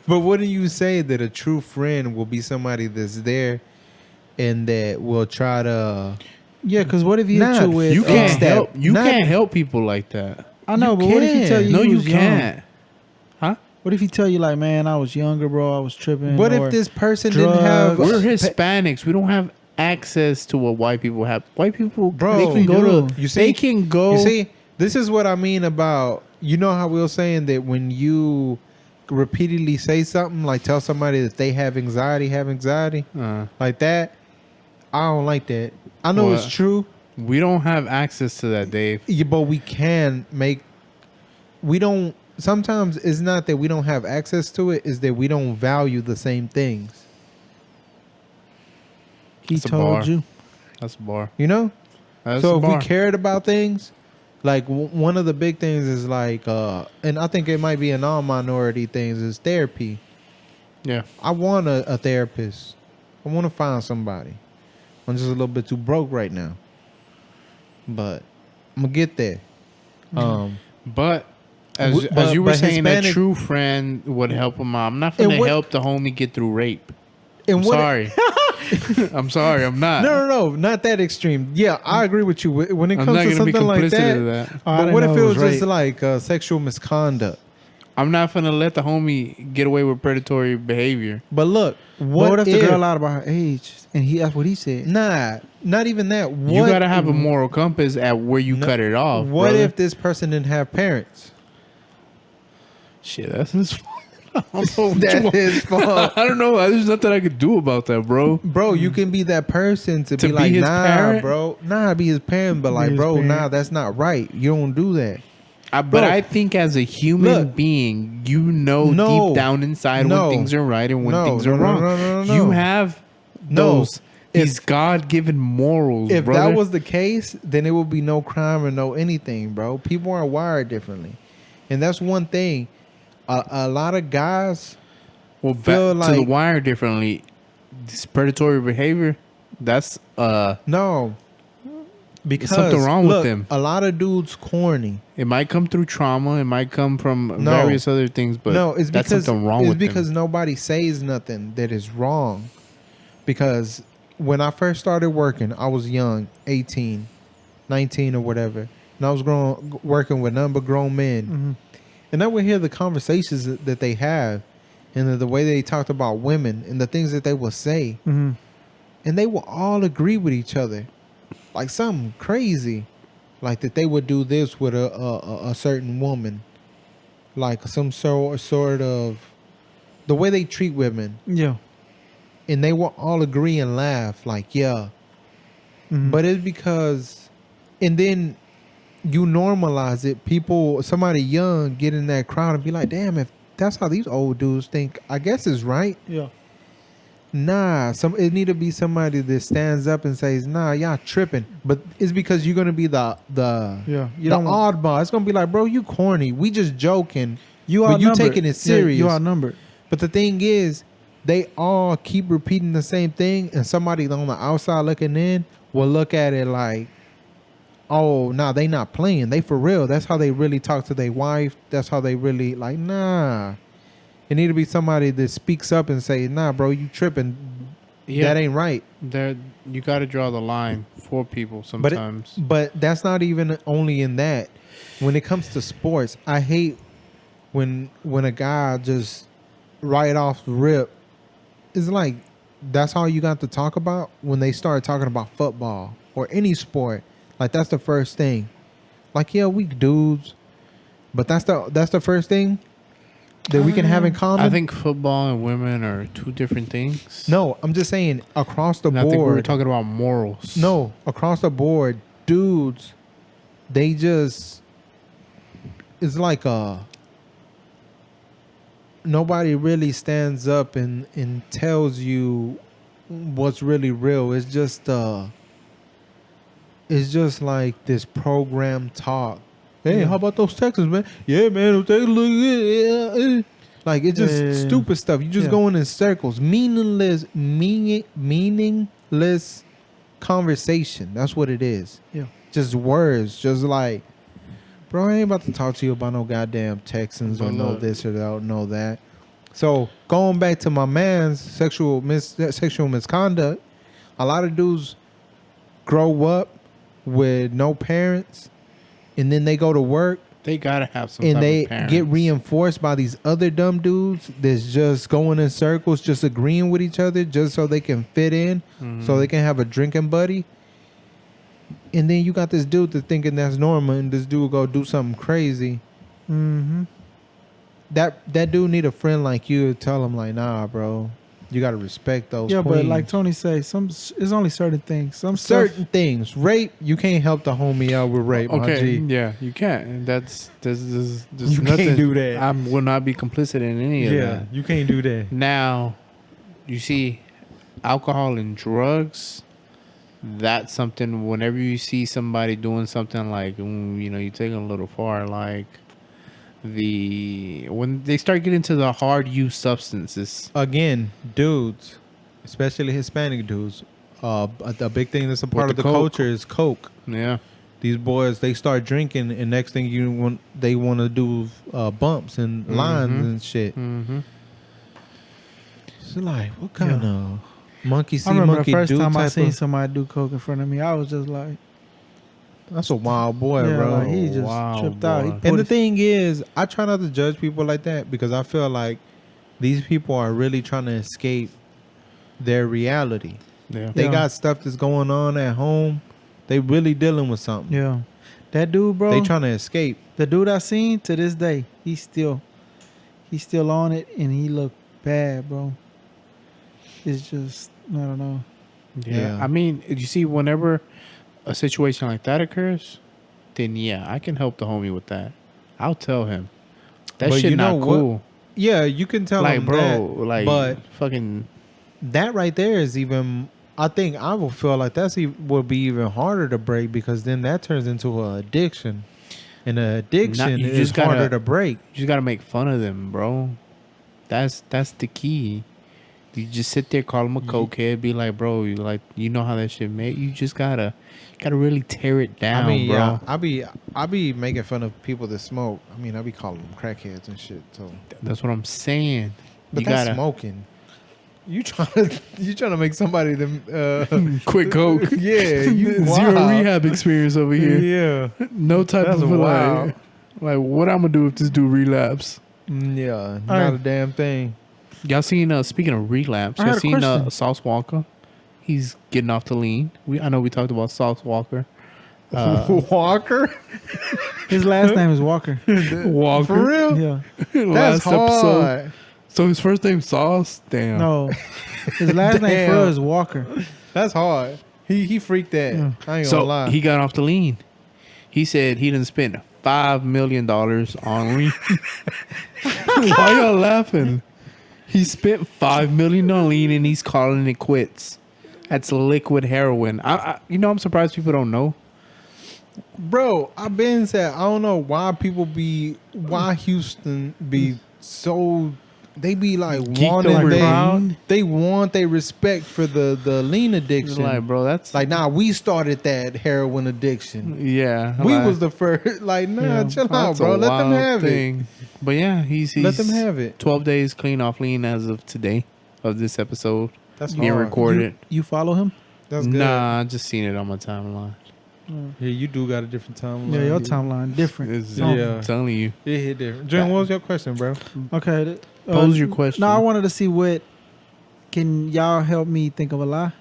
But wouldn't you say that a true friend will be somebody that's there, and that will try to? Yeah, because what if he Nah, hit you with? You can't that. help. You Not- can't help people like that. I know, you but what if he can. tell you? No, he you was young? can't. Huh? What if he tell you like, man, I was younger, bro. I was tripping. What or if this person didn't have? drugs. We're Hispanics. We don't have access to what white people have. White people, Bro, they can go do. to. You see- they can go. You see, this is what I mean about, you know how we were saying that when you repeatedly say something, like tell somebody that they have anxiety, like that, I don't like that. I know it's What? true, We don't have access to that, Dave. yeah, but we don't, sometimes it's not that we don't have access to it, it's that we don't value the same things, He That's a told bar. you. That's a bar. you know? That's So a if bar. we cared about things, like one of the big things is like, and I think it might be in all minority things, is therapy. Yeah. I want a therapist. I want to find somebody. I'm just a little bit too broke right now, but I'm gonna get there. But as, But- as you were but saying, a Hispanic- true friend would help him out. I'm not And going to what- help the homie get through rape. And I'm what? sorry. I'm sorry. I'm not. No, not that extreme. Yeah, I agree with you when it I'm comes not to going to be something like complicit that. to that. Oh, I But didn't what know if it was just rape. like sexual misconduct? I'm not going to let the homie get away with predatory behavior. But look, What, what if the girl lied about her age and that's what he said? Nah, not even that. What, You got to have a moral compass at where you No, cut it off. What brother. if this person didn't have parents? Shit, that's his fault. I don't know what you That's want. his fault. I don't know. There's nothing I could do about that, bro. Bro, you can be that person to To be be like, his nah, parent? bro. Nah, be his parent, but Be like, his bro, parent. nah, that's not right. You don't do that. But Bro, I think as a human look. being, you know No. deep down inside No. when things are right and when No, things no, are no, wrong. no, no, no, You no. have No. these God-given morals, If brother. that was the case, then it would be no crime or no anything, bro. People are wired differently. And that's one thing. A lot of guys, well, feel back to the like- wire differently. This predatory behavior, that's no. Because something wrong with look, them. A lot of dudes corny. it might come through trauma, it might come from No. various other things, but no, it's that's because something wrong it's with because them. nobody says nothing that is wrong. Because when I first started working, I was young, 18, 19 or whatever. And I was working with none but grown men. Mm-hmm. And I would hear the conversations that they have and the way they talked about women and the things that they would say. Mm-hmm. And they would all agree with each other. Like something crazy. Like that they would do this with a certain woman. Like some sort of the way they treat women. Yeah. And they will all agree and laugh like, yeah. Mhm. But it's because, and then you normalize it. People, somebody young get in that crowd and be like, damn, if that's how these old dudes think, I guess it's right. Yeah. Nah, it need to be somebody that stands up and says, nah, y'all tripping. But it's because you're gonna be the Yeah. the You don't want, oddball. It's gonna be like, bro, you corny. We just joking. you but you outnumbered. taking it Yeah, serious. you outnumbered. But the thing is, they all keep repeating the same thing, and somebody on the outside looking in will look at it like, oh, nah, they not playing. They for real. That's how they really talk to their wife. That's how they really like, nah. It need to be somebody that speaks up and say, nah, bro, you tripping. Yeah, That ain't right. there you got to draw the line for people But sometimes. but that's not even only in that. When it comes to sports, I hate when a guy just right off the rip, it's like that's all you got to talk about when they start talking about football or any sport. Like that's the first thing. Like, yeah, we dudes, but that's the first thing that we can have in common. I think football and women are two different things. no, I'm just saying across the And board. I think we were talking about morals. No, across the board, dudes, they just, it's like nobody really stands up and tells you what's really real. It's just like this program talk. Hey, Yeah. how about those Texans, man? Yeah, man, those Texans look good. Yeah. Like it's just Yeah. stupid stuff. You just Yeah. going in circles, meaningless conversation. That's what it is. Yeah. Just words. Just like, bro, I ain't about to talk to you about no goddamn Texans or But no look. this or that, no that. So going back to my man's sexual misconduct, a lot of dudes grow up with no parents, and then they go to work They gotta have some. and type they of parents. get reinforced by these other dumb dudes that's just going in circles, just agreeing with each other, just so they can fit in, so they can have a drinking buddy. And then you got this dude that's thinking that's normal, and this dude go do something crazy. Mm-hmm. That dude need a friend like you to tell him like, nah, bro, you gotta respect those. Yeah, but queens. like Tony say, it's only certain things. Some certain things, rape, you can't help the homie out with rape. My Okay, G. yeah, you can't. And that's there's You nothing. can't do that. I will not be complicit in any of that. you can't do that. Now, you see, alcohol and drugs. That's something. Whenever you see somebody doing something like, you take it a little far, like when they start getting to the hard use substances. Again, dudes, especially Hispanic dudes, a big thing that's a part With of the the coke. culture is coke. Yeah, These boys, they start drinking, and next thing they want to do bumps and lines Mhm. and shit. mm-hmm. It's like, what kind of monkey see, I remember monkey the first do time I type seen of? somebody do coke in front of me, I was just like, That's a wild boy, yeah, bro. like he just Wow, tripped out. He boy. put And the his- thing is, I try not to judge people like that because I feel like these people are really trying to escape their reality. Yeah. They Yeah. got stuff that's going on at home. They really dealing with something. yeah, that dude, bro. They trying to escape. The dude I seen to this day, he's still on it, and he look bad, bro. It's just, I don't know. Yeah. Yeah. I mean, you see, whenever a situation like that occurs, then yeah, I can help the homie with that. I'll tell him. That But shit you know not what? cool. Yeah, you can tell Like, them bro, that. like, but fucking. that right there is even. I think I will feel like would be even harder to break because then that turns into an addiction, and an addiction you is just gotta- harder to break. You just gotta make fun of them, bro. That's the key. You just sit there, call them a cokehead, be like, bro, you know how that shit made. You just gotta really tear it down, I mean, bro. yeah, I be making fun of people that smoke. I mean, I be calling them crackheads and shit. So, That's what I'm saying. but you that's gotta smoking. You trying to make somebody them quit coke. yeah, you Zero wild. rehab experience over here. Yeah, No type That's of wild. like what I'm gonna do if this dude relapse. yeah, not Alright. a damn thing. Y'all seen speaking of relapse, I y'all had a seen question. Sauce Walker? He's getting off the lean. I know we talked about Sauce Walker. Walker, His last name is Walker. Walker. for real? Yeah, That's Last episode. hard. So his first name Sauce? Damn. no, his last name for Damn. real is Walker. That's hard. He freaked that. Yeah. I ain't gonna So lie. he got off the lean. He said he didn't spend $5 million on lean. Why y'all laughing? He spent $5 million on lean and he's calling it quits. That's liquid heroin. I'm surprised people don't know. Bro, I've been said I don't know why why Houston be so they be like Geeked wanting over lean? they want their respect for the lean It's addiction. like, bro, that's Like, nah, we started that heroin addiction. yeah. We like, was the first. Like, nah, Yeah, chill out, that's a bro. Let them wild have it. thing. But yeah, he's Let them have it. 12 days clean off lean as of today of this episode That's being hard. recorded. You follow him? That's good. Nah, I just seen it on my timeline. Yeah, you do got a different timeline. Yeah, your timeline different. It's, Yeah. I'm telling you. It hit different. Jim, what was your question, bro? Okay. Pose your question. No, I wanted to see what. Can y'all help me think of a lie?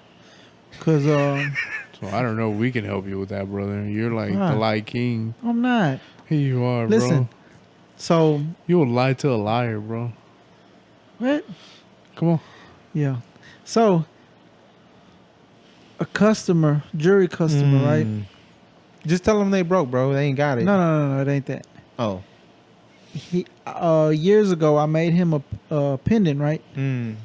Cause So I don't know. We can help you with that, brother. You're like Why? the lie king. I'm not. Here you are, Listen. bro. So You'll lie to a liar, bro. what? Come on. Yeah. So a customer, jury customer, right? Mm. Just tell them they broke, bro. They ain't got it. No, it ain't that. Oh. He years ago I made him a pendant, right? Mm.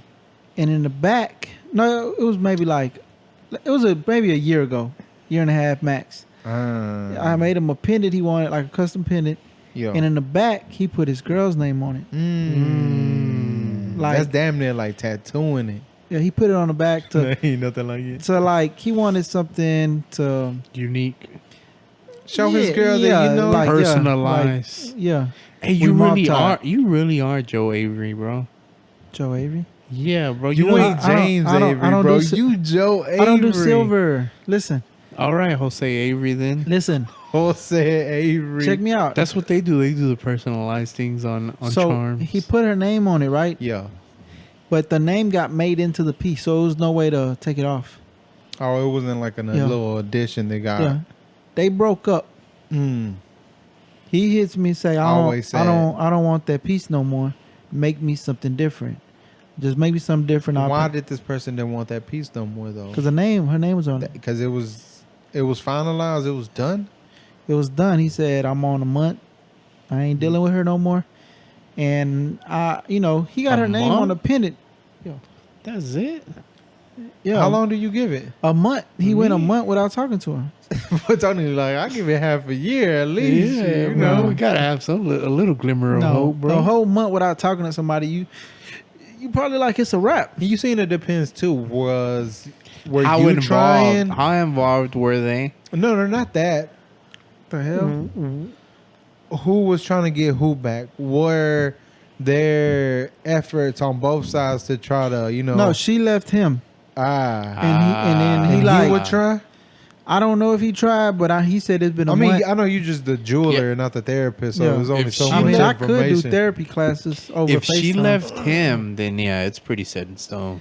And in the back, no, it was maybe maybe a year ago, year and a half max. I made him a pendant he wanted, like a custom pendant, Yo. and in the back he put his girl's name on it. Like- That's damn near like tattooing it. Yeah, he put it on the back to ain't nothing like it. like he wanted something to Unique. Show his Yeah, girl yeah, that you know. like- Personalized. yeah. Hey, you We really mob-tied. are. You really are Joe Avery, bro. Joe Avery. Yeah, bro. you know- ain't James I don't Avery, bro. do You Joe Avery. I don't do silver. Listen, All right, Jose Avery. Then listen. said Avery. Check me out. That's what they do. They do the personalized things on so charms. he put her name on it, right? Yeah. But the name got made into the piece, so it was no way to take it off. Oh, it wasn't like a Yeah. little addition they got. Yeah, they broke up. Mm. He hits me and say, Always I sad. don't want that piece no more. Make me something different. Just make me something different. Why did this person didn't want that piece no more though? Because her name was on it. Because it was finalized. It was done. It was done. He said, I'm on a month. I ain't dealing with her no more. And he got A her name on month? the pendant. That's it. Yeah, How long do you give it? A month. He went a Me? month without talking to her. But Tony like, I give it half a year at least. Yeah, you bro. know. We gotta have a little glimmer of hope, bro. a whole month without talking to somebody. You probably like it's a wrap. You seen it depends too. Were How you involved? trying? How involved were they? No, not that. The hell? Mm-hmm. Who was trying to get who back? Were there efforts on both sides to try to, No, she left him, ah, and then he and like. you would try? I don't know if he tried, but he said it's been a I mean, month. I know you just the jeweler, not the therapist, so Yeah. there's only If so she I much mean, I information. could do therapy classes over If she FaceTime. left him, then yeah, it's pretty set in stone.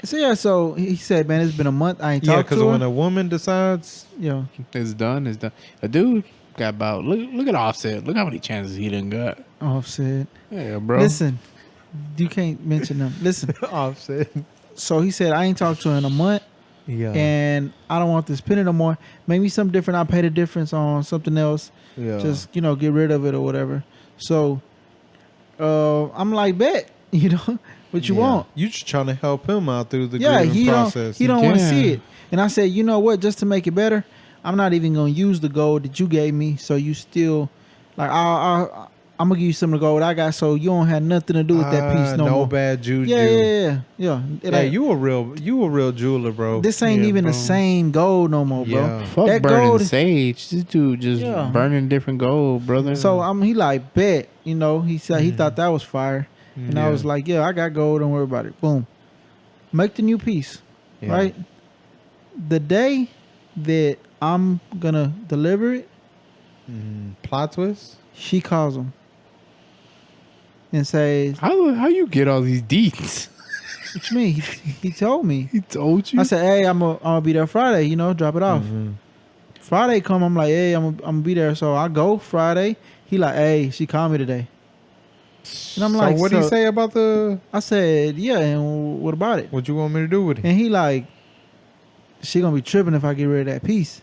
So he said, man, it's been a month. I ain't Yeah, talked because to when her. a woman decides, Yeah. It's done. It's done. A dude got about look at Offset. Look how many chances he done got. Offset. Yeah, bro. Listen, you can't mention them. Listen. Offset. So he said, I ain't talked to her in a month, Yeah, and I don't want this pendant no more. Make me something different. I'll pay the difference on something else. yeah. Just, get rid of it or whatever. So I'm like, bet, what you Yeah. want. You just trying to help him out through the Yeah, grieving process. he don't want to Yeah. see it. And I said, you know what? Just to make it better, I'm not even gonna use the gold that you gave me. So you still, like, I'm gonna give you some of the gold I got, so you don't have nothing to do with that piece no more. bad juju. Yeah. It Yeah, ain't- you a real jeweler, bro. This ain't Yeah, even bro. the same gold no more, bro. Yeah. Fuck that burning gold- sage. This dude just Yeah. burning different gold, brother. So he like bet, he said he thought that was fire, and I Yeah. was like, yeah, I got gold. Don't worry about it. Boom, make the new piece, Yeah. right? The day that I'm gonna deliver it, Plot twist. she calls him and says, how you get all these deets? "What you mean?" He told me. He told you. I said, "Hey, I'm gonna be there Friday. Drop it off." Friday come, I'm like, "Hey, I'm gonna be there." So I go Friday. He like, "Hey, she called me today," and I'm So like, what do you say about the? I said, "Yeah, and what about it?" What you want me to do with it? And he like, "She gonna be tripping if I get rid of that piece."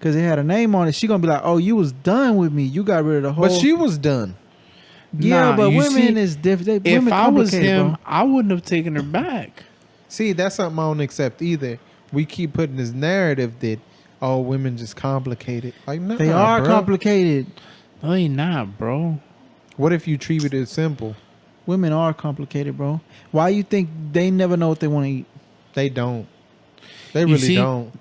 Cause it had a name on it. She gonna be like, "Oh, you was done with me. You got rid of the whole." But she was done. yeah, Nah, but you women see, is different. if Women I was complicated, him, bro. I wouldn't have taken her back. See, that's something I don't accept either. We keep putting this narrative that women just complicated. Like, no, They are complicated. No, they not, bro. What if you treat it as simple? Women are complicated, bro. Why you think they never know what they want to eat? They don't. They You really see, don't.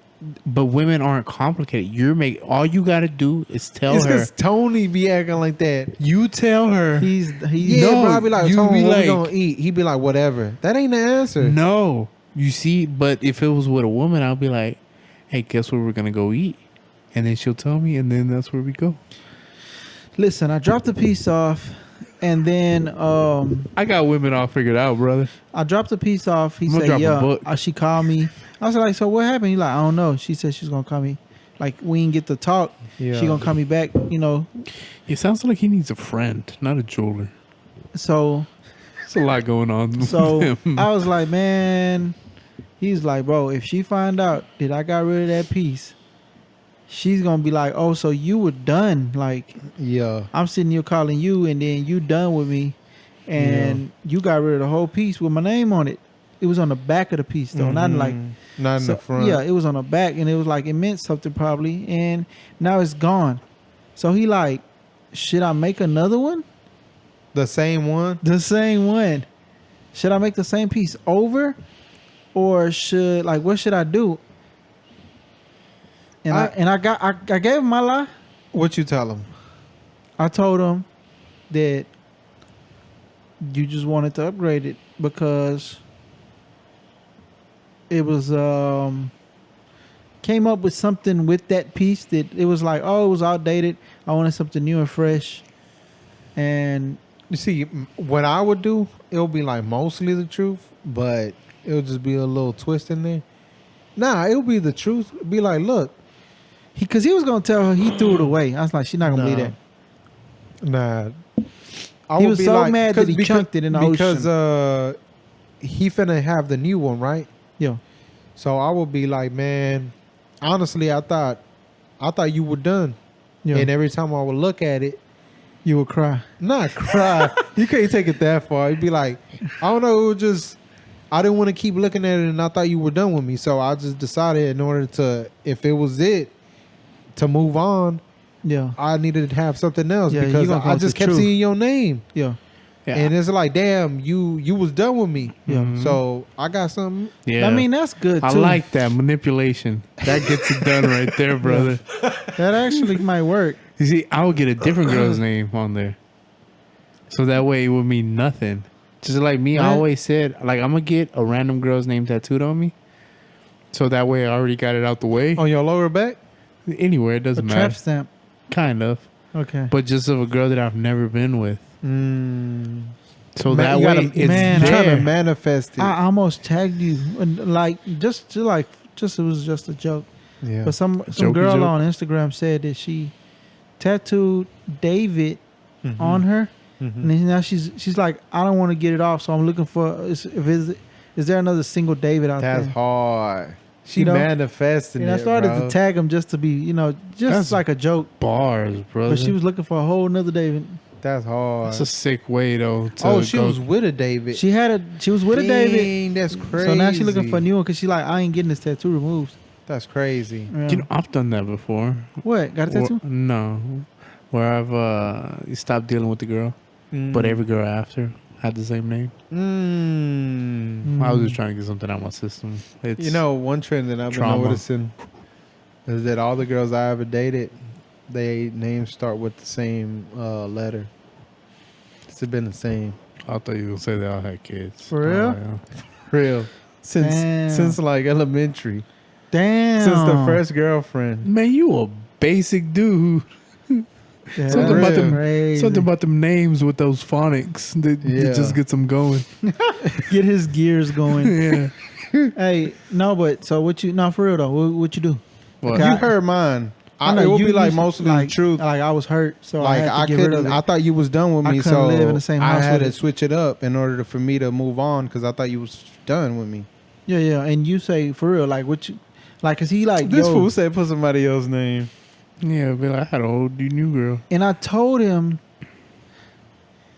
But women aren't complicated. All you gotta do is tell It's her. because Tony be acting like that. You tell her. He's Yeah, No, bro. I be like, you Tony, be what we like- gonna eat? He be like, whatever. That ain't the answer. No, you see. But if it was with a woman, I'll be like, "Hey, guess where we're gonna go eat?" And then she'll tell me, and then that's where we go. Listen, I dropped the piece off, and then I got women all figured out, brother. I dropped the piece off. He I'm gonna said, drop a "Yeah." book. She called me. I was like, "So what happened?" He like, "I don't know." She said she's gonna call me. Like we didn't get to talk. Yeah. She gonna call me back. It sounds like he needs a friend, not a jeweler. So There's a lot going on. so with him. I was like, man. He's like, bro, if she find out that I got rid of that piece, she's gonna be like, oh, so you were done. Like Yeah. I'm sitting here calling you, and then you done with me, and you got rid of the whole piece with my name on it. It was on the back of the piece though, not like Not in the front. Yeah, it was on the back, and it was like it meant something probably, and now it's gone. So he like, should I make another one? The same one. The same one. Should I make the same piece over, or what should I do? And I gave him my lie. What you tell him? I told him that you just wanted to upgrade it because it was came up with something with that piece that it was like, oh, it was outdated. I wanted something new and fresh. And You see, what I would do, it'll be like mostly the truth, but it'll just be a little twist in there. Nah, it'll be the truth. Be like, look, because he was gonna tell her he threw it away. I was like, she's not gonna believe Nah. that. nah. I He would was be so mad that he because- chunked it in the because ocean. he finna have the new one, right? Yeah. So I would be like, man, honestly, I thought you were done. Yeah. And every time I would look at it, You would cry. not cry. You can't take it that far. You'd be like, I don't know, it was just I didn't want to keep looking at it and I thought you were done with me. So I just decided in order to, if it was it, to move on, Yeah. I needed to have something else Yeah, you because gonna go I with just the kept truth. seeing your name. Yeah. Yeah. And it's like, damn, you was done with me. Yeah. Mhm. So I got something. Yeah. I mean, that's good too. I like that manipulation. That gets it done right there, brother. that. Actually might work. You see, I would get a different girl's name on there, so that way it would mean nothing. Just like me, I Right. always said, like I'm gonna get a random girl's name tattooed on me, so that way I already got it out the way. On your lower back? Anywhere, it A doesn't trap matter. stamp. Kind of, Okay. but just of a girl that I've never been with. So that you way gotta, it's man, you're trying there. to manifest it. I almost tagged you, and like just it was just a joke. yeah. But some Jokey girl joke. on Instagram said that she tattooed David Mhm. on her, Mhm. and then now she's like, I don't want to get it off, so I'm looking for is there another single David out That's there? hard. She You know? manifesting And I it, started bro. to tag him just to be, just That's like a joke. Bars, brother. But she was looking for a whole nother David. That's hard. That's a sick way though. To Oh, she go- was with a David. She was with a David. Dang, that's crazy. So now she's looking for a new one because she like, I ain't getting this tattoo removed. That's crazy. Yeah. You know, I've done that before. What? Got a tattoo? No, where I've stopped dealing with the girl, but every girl after had the same name. I was just trying to get something out of my system. It's, You know, one trend that I've been trauma. noticing is that all the girls I ever dated, they names start with the same letter. It's been the same. I thought you were gonna say they all had kids. For real? Oh, yeah. Real. Damn. Since like elementary. Damn. Since the first girlfriend. Man, you a basic dude. Yeah, Something about that's them- crazy. Something about them names with those phonics that Yeah. just gets them going. Get his gears going. Yeah. Hey, no, but so what you? No, for real though. What you do? What? Okay, You heard mine. know It would you- be like you- mostly like, the truth. Like I was hurt, so Like I I had to get rid of couldn't. it. I thought you was done with I me, couldn't so live in the same I house had with to it. switch it up in order for me to move on because I thought you was done with me. Yeah, yeah. And you say for real, like what you, like, cause he like This yo, fool said put somebody else's name. Yeah, but I had a whole new girl. and I told him.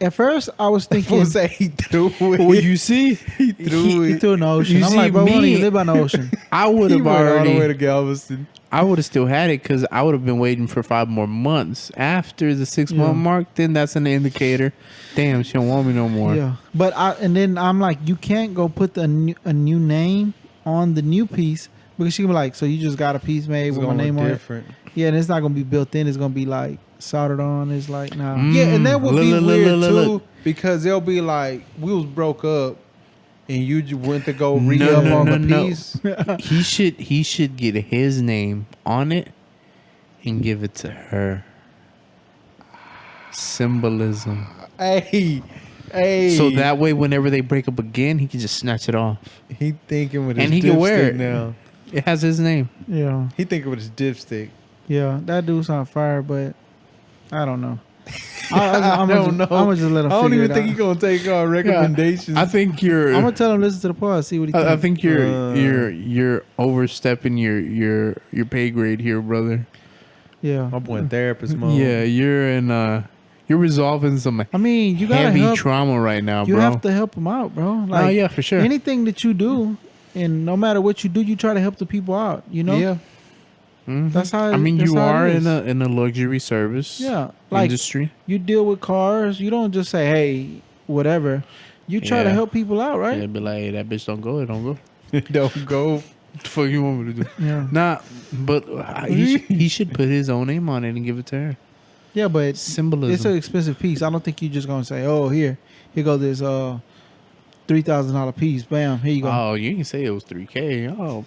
At first, I was thinking Fool said he threw it. Well, you see, he threw he it. threw in the ocean. You I'm see, like, bro, we don't me- even live by the ocean. I would He have went all the way already. to Galveston. I would have still had it because I would have been waiting for 5 more months. After the 6-month Yeah. mark, then that's an indicator. Damn, she don't want me no more. Yeah, but then I'm like, you can't go put a new name on the new piece because she can be like, so you just got a piece made It's with my gonna name look on it. different. Yeah, and it's not gonna be built in. It's gonna be like soldered on. It's like nah. Mm. Yeah, and that would Look, be look, look, weird look, too look. because they'll be like, we was broke up, and you just went to go re No, up no, on no, the no. piece. He should get his name on it and give it to her. Symbolism. Hey, So that way, whenever they break up again, he can just snatch it off. he thinking with his And he can wear dipstick it. now. It has his name. Yeah, He thinking with his dipstick. yeah. That dude's on fire, but I don't know. I don't know. I'm gonna just let him. I don't figure even it think out. he gonna take our recommendations. I think you're. I'm gonna tell him listen to the pod, see what he. I Thinks. think you're overstepping your pay grade here, brother. Yeah. my boy in therapist mode. Yeah, you're resolving some I mean, you gotta heavy help. trauma right now, You bro. have to help him out, bro. Oh Like yeah, for sure. anything that you do, and no matter what you do, you try to help the people out. You know. Yeah. Mhm. That's how. I mean, that's you how it are is. in a luxury service Yeah, like industry. you deal with cars. You don't just say, "Hey, whatever." You try to Yeah. help people out, right? Yeah, be like, hey, that bitch don't go. It don't go. Don't go. What the fuck you want me to do? Yeah. Nah, but he should put his own name on it and give it to her. Yeah, but Symbolism. it's an expensive piece. I don't think you just gonna say, "Oh, here goes this $3,000 piece. Bam, here you go. Oh, you didn't say it was $3K. Oh,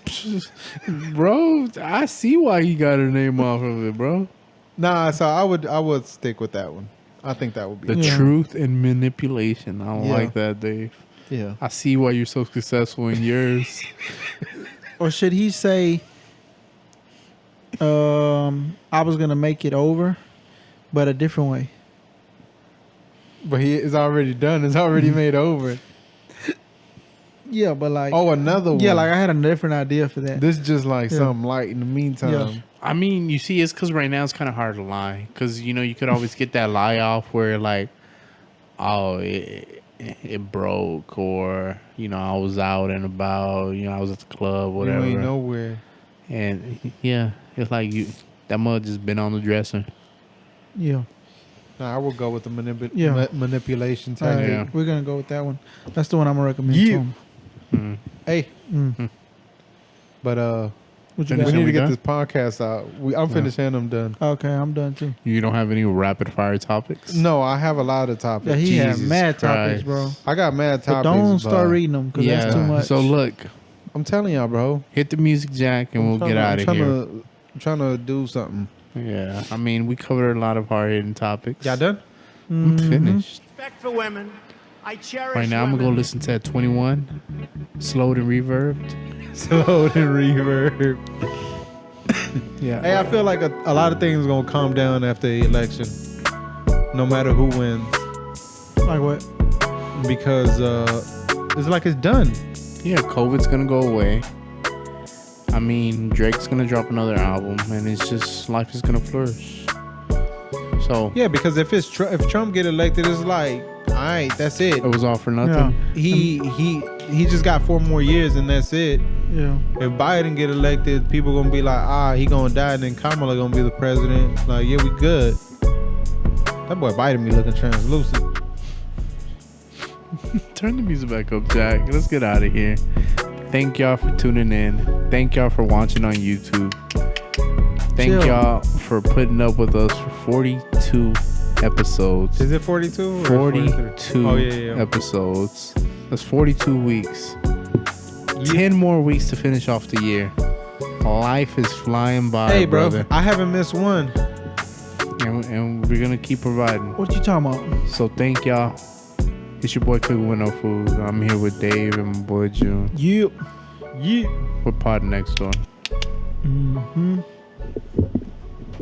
bro, I see why he got her name off of it, bro. Nah, so I would stick with that one. I think that would be The Yeah. truth and manipulation. I don't Yeah. like that, Dave. yeah. I see why you're so successful in yours. Or should he say, I was gonna make it over, but a different way? But he is already done. It's already made over. Yeah, but like, Oh, another one. yeah, like I had a different idea for that. this just like Yeah. something light in the meantime. Yeah. I mean, you see, it's because right now it's kind of hard to lie. Because, you know, you could always get that lie off where, like, oh, it broke. Or, you know, I was out and about. You know, I was at the club, whatever. You ain't nowhere. And, yeah, it's like that mud just been on the dresser. Yeah. Nah, I would go with the Yeah. manipulation All right, tactic. Yeah. we're gonna go with that one. That's the one I'm gonna recommend. Yeah. To him. Mm. Hey, Mm. but What you Finish we got? need we to get done? this podcast out. I'm finished and I'm done. Okay, I'm done too. You don't have any rapid fire topics? No, I have a lot of topics. Yeah, he had Jesus mad topics, Christ. bro. I got mad But topics. don't start but reading them because that's too much. So, look, I'm telling y'all, bro. hit the music jack and we'll get out of here. I'm trying to do something. Yeah, I mean, we covered a lot of hard-hitting topics. Y'all done? I'm finished. Respect for women. I cherish Right now, I'm going to go women. listen to that 21, slowed and reverbed. Slow and reverb. Yeah. Hey, I feel like a lot of things gonna calm down after the election, no matter who wins, Like what? because it's like it's done. Yeah, COVID's going to go away. I mean, Drake's going to drop another album, and it's just, life is going to flourish. So, Yeah, because if Trump get elected, it's like, all right, that's it. it was all for nothing. He just got 4 more years and that's it. Yeah. If Biden get elected, people gonna be like, he gonna die, and then Kamala gonna be the president. Like, yeah, we good. That boy Biden be looking translucent. Turn the music back up, Jack. Let's get out of here. Thank y'all for tuning in. Thank y'all for watching on YouTube. Thank Chill. y'all for putting up with us for 42 episodes. Is it 42? or 42 43? Oh yeah. episodes. That's 42 weeks. 10 more weeks to finish off the year. Life is flying by, Hey, bro, brother. I haven't missed one. And we're going to keep providing. What you talking about? So thank y'all. It's your boy Cooking With No Food. I'm here with Dave and my boy June. You. Yeah. We're pod next door. Mm-hmm.